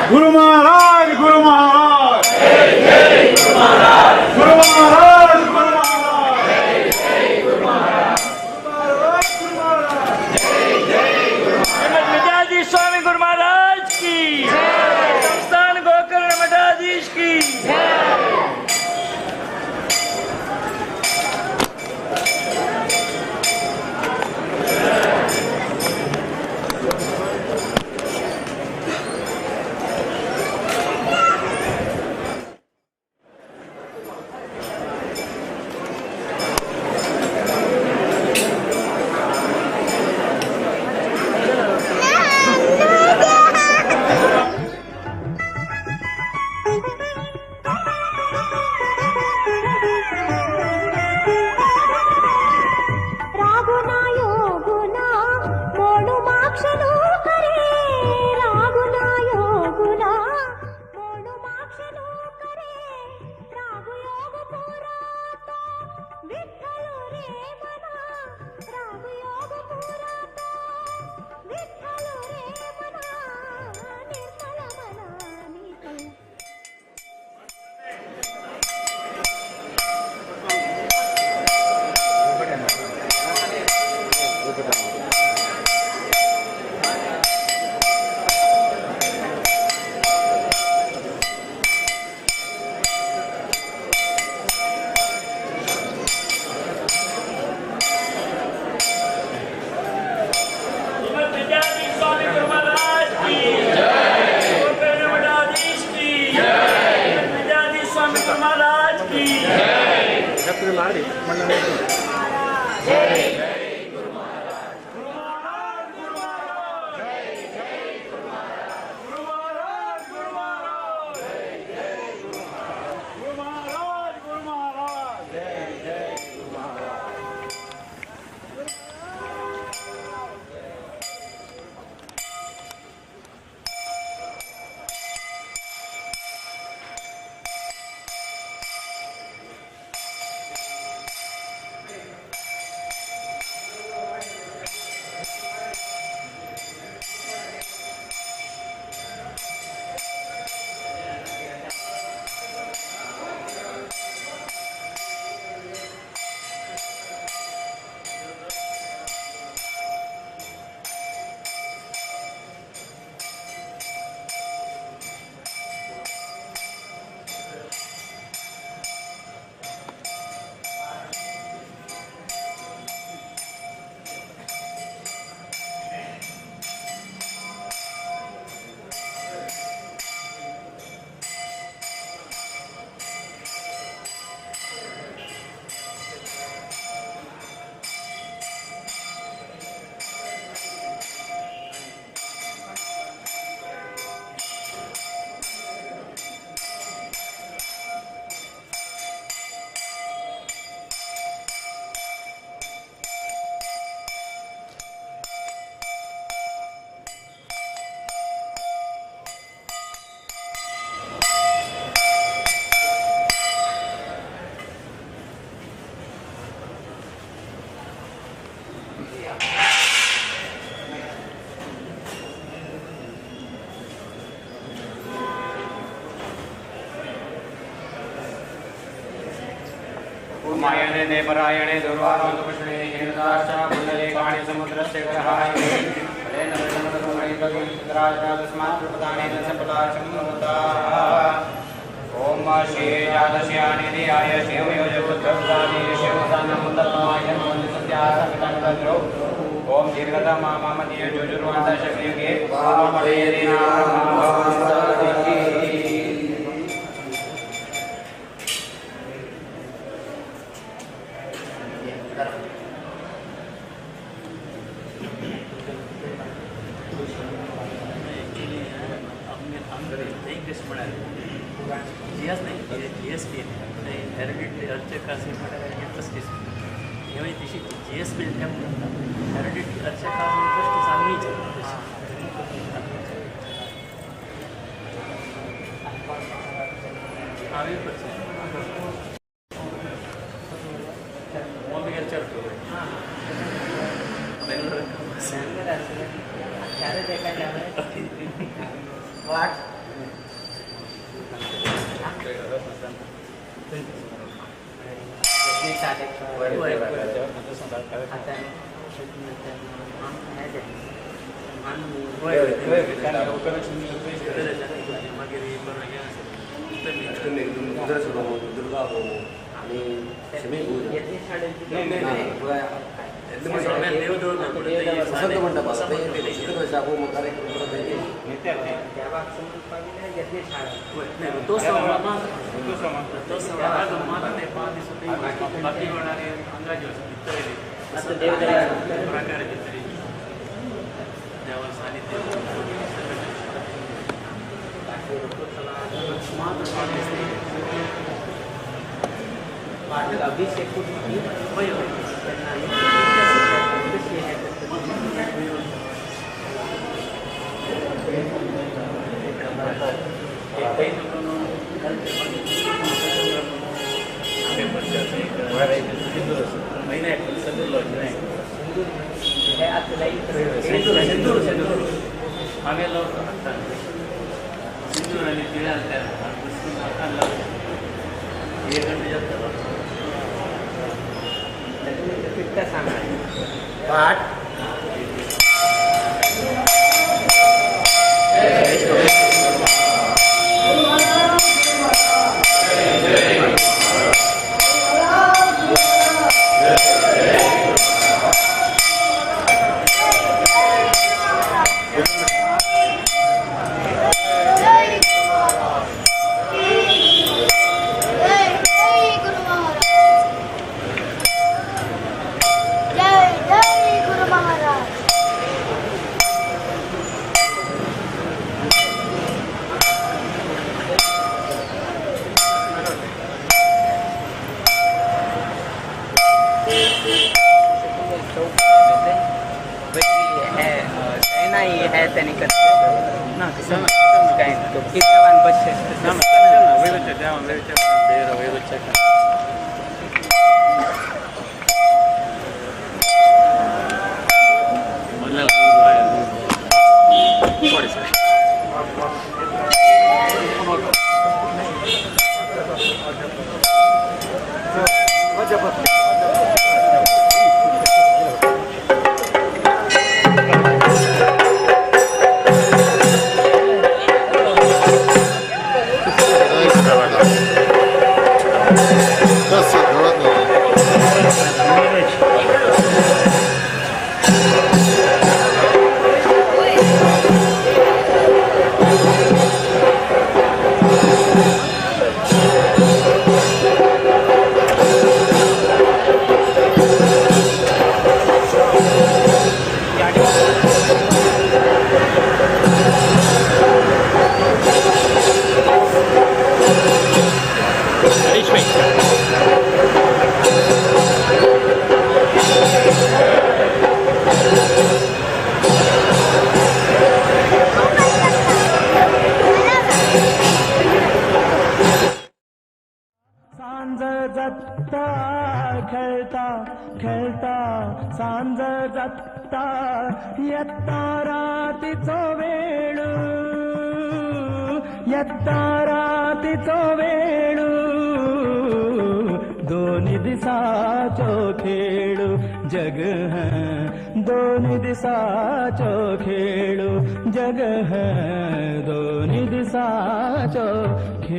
गुरु महाराज गुरु महाराज गुरु महाराज गुरु महाराज गुरु महाराज मठाधीश स्वामी गुरु महाराज की संस्थान गोकर्ण मठाधीश की मायने देवरायणे दुर्वारोधपुष्णे हेरदाश्च पुण्डरीकाणि समुद्रस्य ग्रहाय तेन विष्णुमणि भगवन्त्राजस्मात् प्रदानेन सफलाचमुदाः ओम श्री जातस्यानि धियाय शिवयोजपुत्रदानि शिवसानमुत्तमाय सत्यासमितङ्गद्रो ओम दीर्घतमा मामदीय जुजुर्वादशकयुगे वाममणेरिनामभवन्तादिकी जीएस नहीं जीएसटी हेरिडिटरी अर्चकासी ट्रस्टीज एवं तशी जीएस बिल हेरिडिटरी अर्चकासी ट्रस्टीज आम्ही सांज जाता खेळता खेळता सांज जाता येता रातीचो वेळ येता रातीचो वेळ दोन्ही दिसाचो खेळ जग दोन्ही दिसाचो खेळ जग दोन्ही दिसाचो खेळ